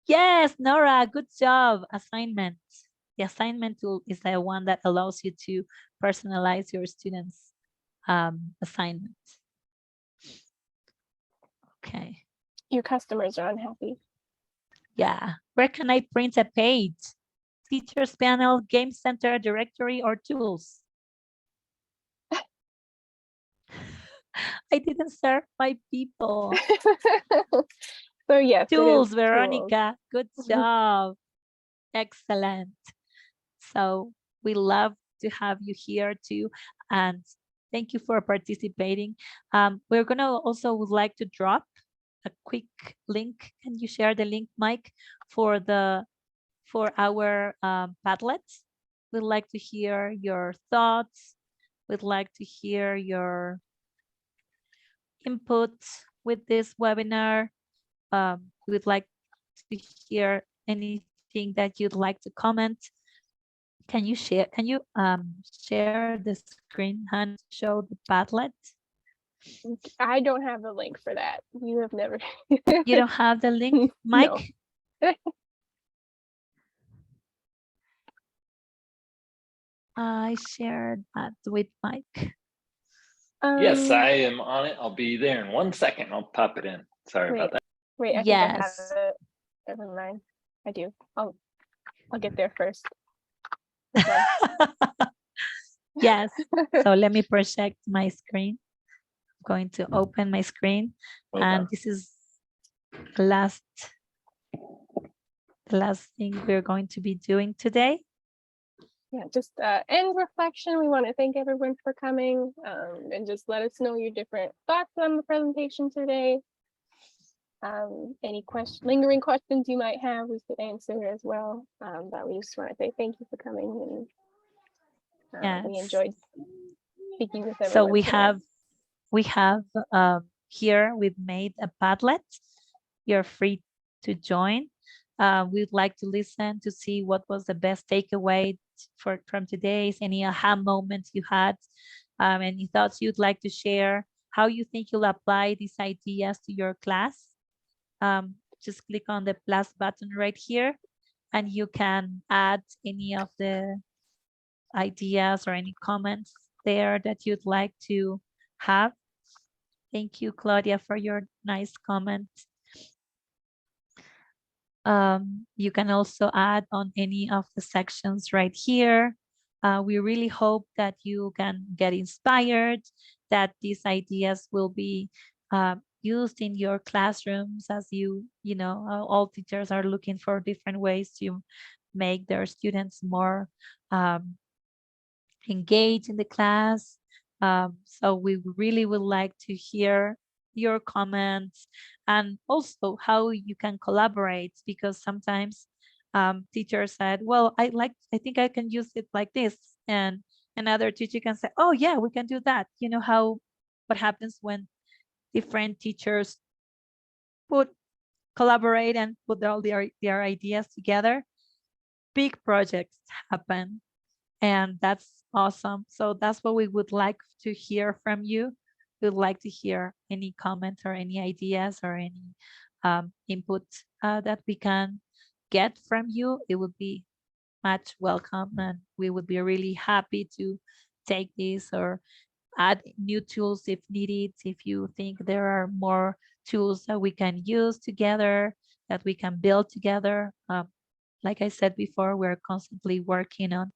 [SPEAKER 2] Yes, Nora, good job. Assignment. The assignment tool is the one that allows you to personalize your students' assignment. Okay.
[SPEAKER 1] Your customers are unhappy.
[SPEAKER 2] Yeah. Where can I print a page? Teachers panel, game center, directory, or tools? I didn't serve my people.
[SPEAKER 1] So yes, it
[SPEAKER 2] Tools,
[SPEAKER 1] is
[SPEAKER 2] Veronica. Good
[SPEAKER 1] tools.
[SPEAKER 2] job. Excellent. So we love to have you here too. And thank you for participating. We're gonna also would like to drop a quick link. Can you share the link, Mike, for our Padlet? We'd like to hear your thoughts. We'd like to hear your input with this webinar. We'd like to hear anything that you'd like to comment. Can you share the screen and show the Padlet?
[SPEAKER 1] I don't have a link for that. You have never.
[SPEAKER 2] You don't have the link, Mike?
[SPEAKER 1] No.
[SPEAKER 2] I shared that with Mike.
[SPEAKER 4] Yes, I am on it. I'll be there in 1 second. I'll pop it in. Sorry about that.
[SPEAKER 1] Wait, I think I have
[SPEAKER 2] Yes.
[SPEAKER 1] it. Never mind. I do. I'll get there first.
[SPEAKER 2] Yes. So let me project my screen. I'm going to open my screen, and this is the last thing we're going to be doing today.
[SPEAKER 1] Yeah, just end reflection. We want to thank everyone for coming, and just let us know your different thoughts on the presentation today. Any lingering questions you might have, we could answer as well. But we just want to say thank you for coming, and we
[SPEAKER 2] Yes.
[SPEAKER 1] enjoyed speaking with everyone.
[SPEAKER 2] So we
[SPEAKER 1] today.
[SPEAKER 2] have here we've made a Padlet. You're free to join. We'd like to listen to see what was the best takeaway from today's, any aha moments you had, any thoughts you'd like to share, how you think you'll apply these ideas to your class. Just click on the plus button right here, and you can add any of the ideas or any comments there that you'd like to have. Thank you, Claudia, for your nice comment. You can also add on any of the sections right here. We really hope that you can get inspired, that these ideas will be used in your classrooms as you know, all teachers are looking for different ways to make their students more engaged in the class. So we really would like to hear your comments, and also how you can collaborate, because sometimes teachers said, well, I think I can use it like this, and another teacher can say, oh yeah, we can do that. You know what happens when different teachers put collaborate and put all their ideas together, big projects happen. And that's awesome. So that's what we would like to hear from you. We'd like to hear any comments or any ideas or any input that we can get from you. It would be much welcome, and we would be really happy to take this or add new tools if needed. If you think there are more tools that we can use together, that we can build together. Like I said before, we're constantly working on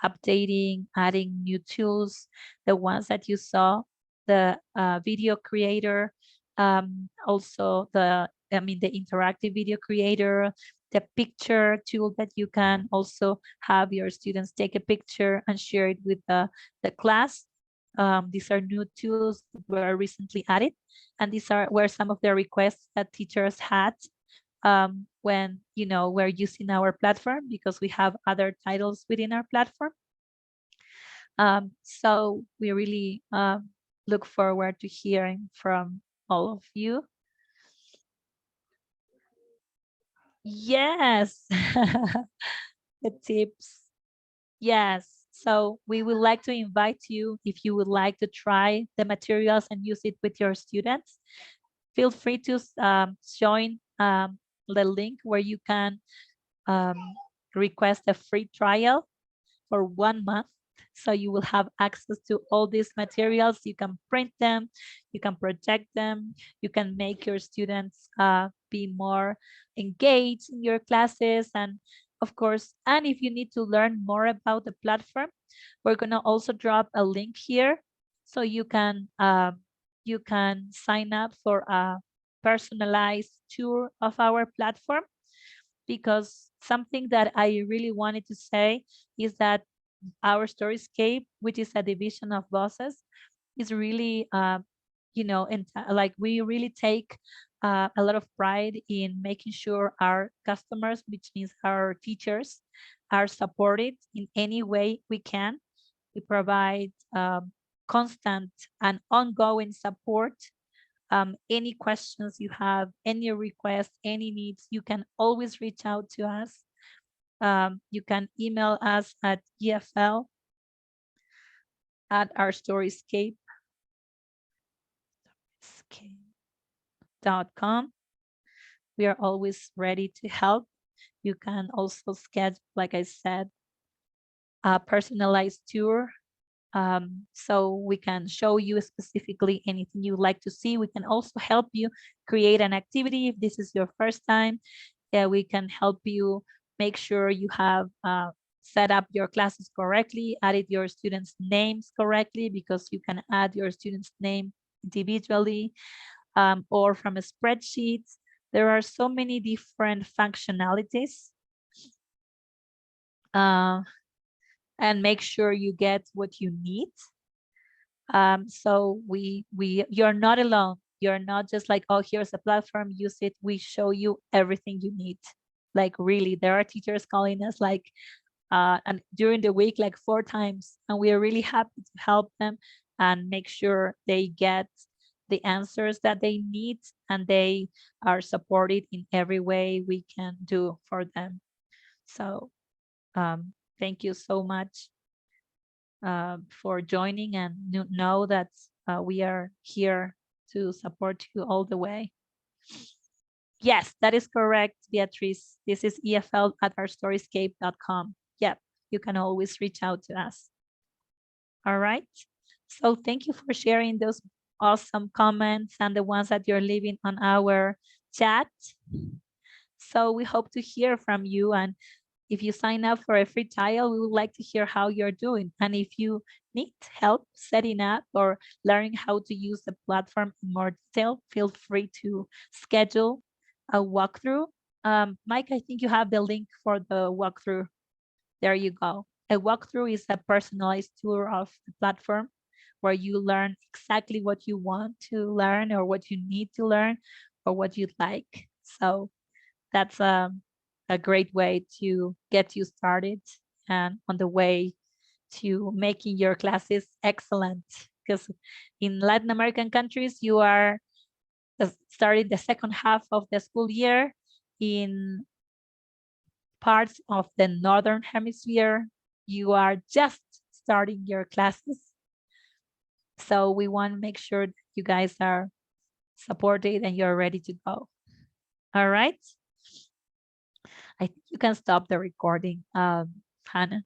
[SPEAKER 2] updating, adding new tools. The ones that you saw, the video creator, also the interactive video creator, the picture tool that you can also have your students take a picture and share it with the class. These are new tools that were recently added, and these were some of the requests that teachers had when we're using our platform, because we have other titles within our platform. So we really look forward to hearing from all of you. Yes, the tips. Yes. So we would like to invite you, if you would like to try the materials and use it with your students, feel free to join the link where you can request a free trial for 1 month. So you will have access to all these materials. You can print them, you can project them, you can make your students be more engaged in your classes. And of course, and if you need to learn more about the platform, we're gonna also drop a link here so you can sign up for a personalized tour of our platform. Because something that I really wanted to say is that our Storyscape, which is a division of Bosses, is really, like we really take a lot of pride in making sure our customers, which means our teachers, are supported in any way we can. We provide constant and ongoing support. Any questions you have, any requests, any needs, you can always reach out to us. You can email us at efl@ourstoryscape.com. We are always ready to help. You can also schedule, like I said, a personalized tour. So we can show you specifically anything you like to see. We can also help you create an activity if this is your first time. We can help you make sure you have set up your classes correctly, added your students' names correctly, because you can add your students' name individually or from a spreadsheet. There are so many different functionalities. And make sure you get what you need. So you're not alone. You're not just like, oh, here's a platform, use it. We show you everything you need. Like really, there are teachers calling us like and during the week like 4 times, and we are really happy to help them and make sure they get the answers that they need, and they are supported in every way we can do for them. So thank you so much for joining, and know that we are here to support you all the way. Yes, that is correct, Beatrice. This is efl@ourstoryscape.com. Yep, you can always reach out to us. All right. So thank you for sharing those awesome comments and the ones that you're leaving on our chat. So we hope to hear from you, and if you sign up for a free trial, we would like to hear how you're doing. And if you need help setting up or learning how to use the platform in more detail, feel free to schedule a walkthrough. Mike, I think you have the link for the walkthrough. There you go. A walkthrough is a personalized tour of the platform where you learn exactly what you want to learn or what you need to learn or what you'd like. So that's a great way to get you started and on the way to making your classes excellent. Because in Latin American countries, you are starting the second half of the school year in parts of the Northern Hemisphere. You are just starting your classes. So we want to make sure that you guys are supported and you're ready to go. All right. I think you can stop the recording, Hannah.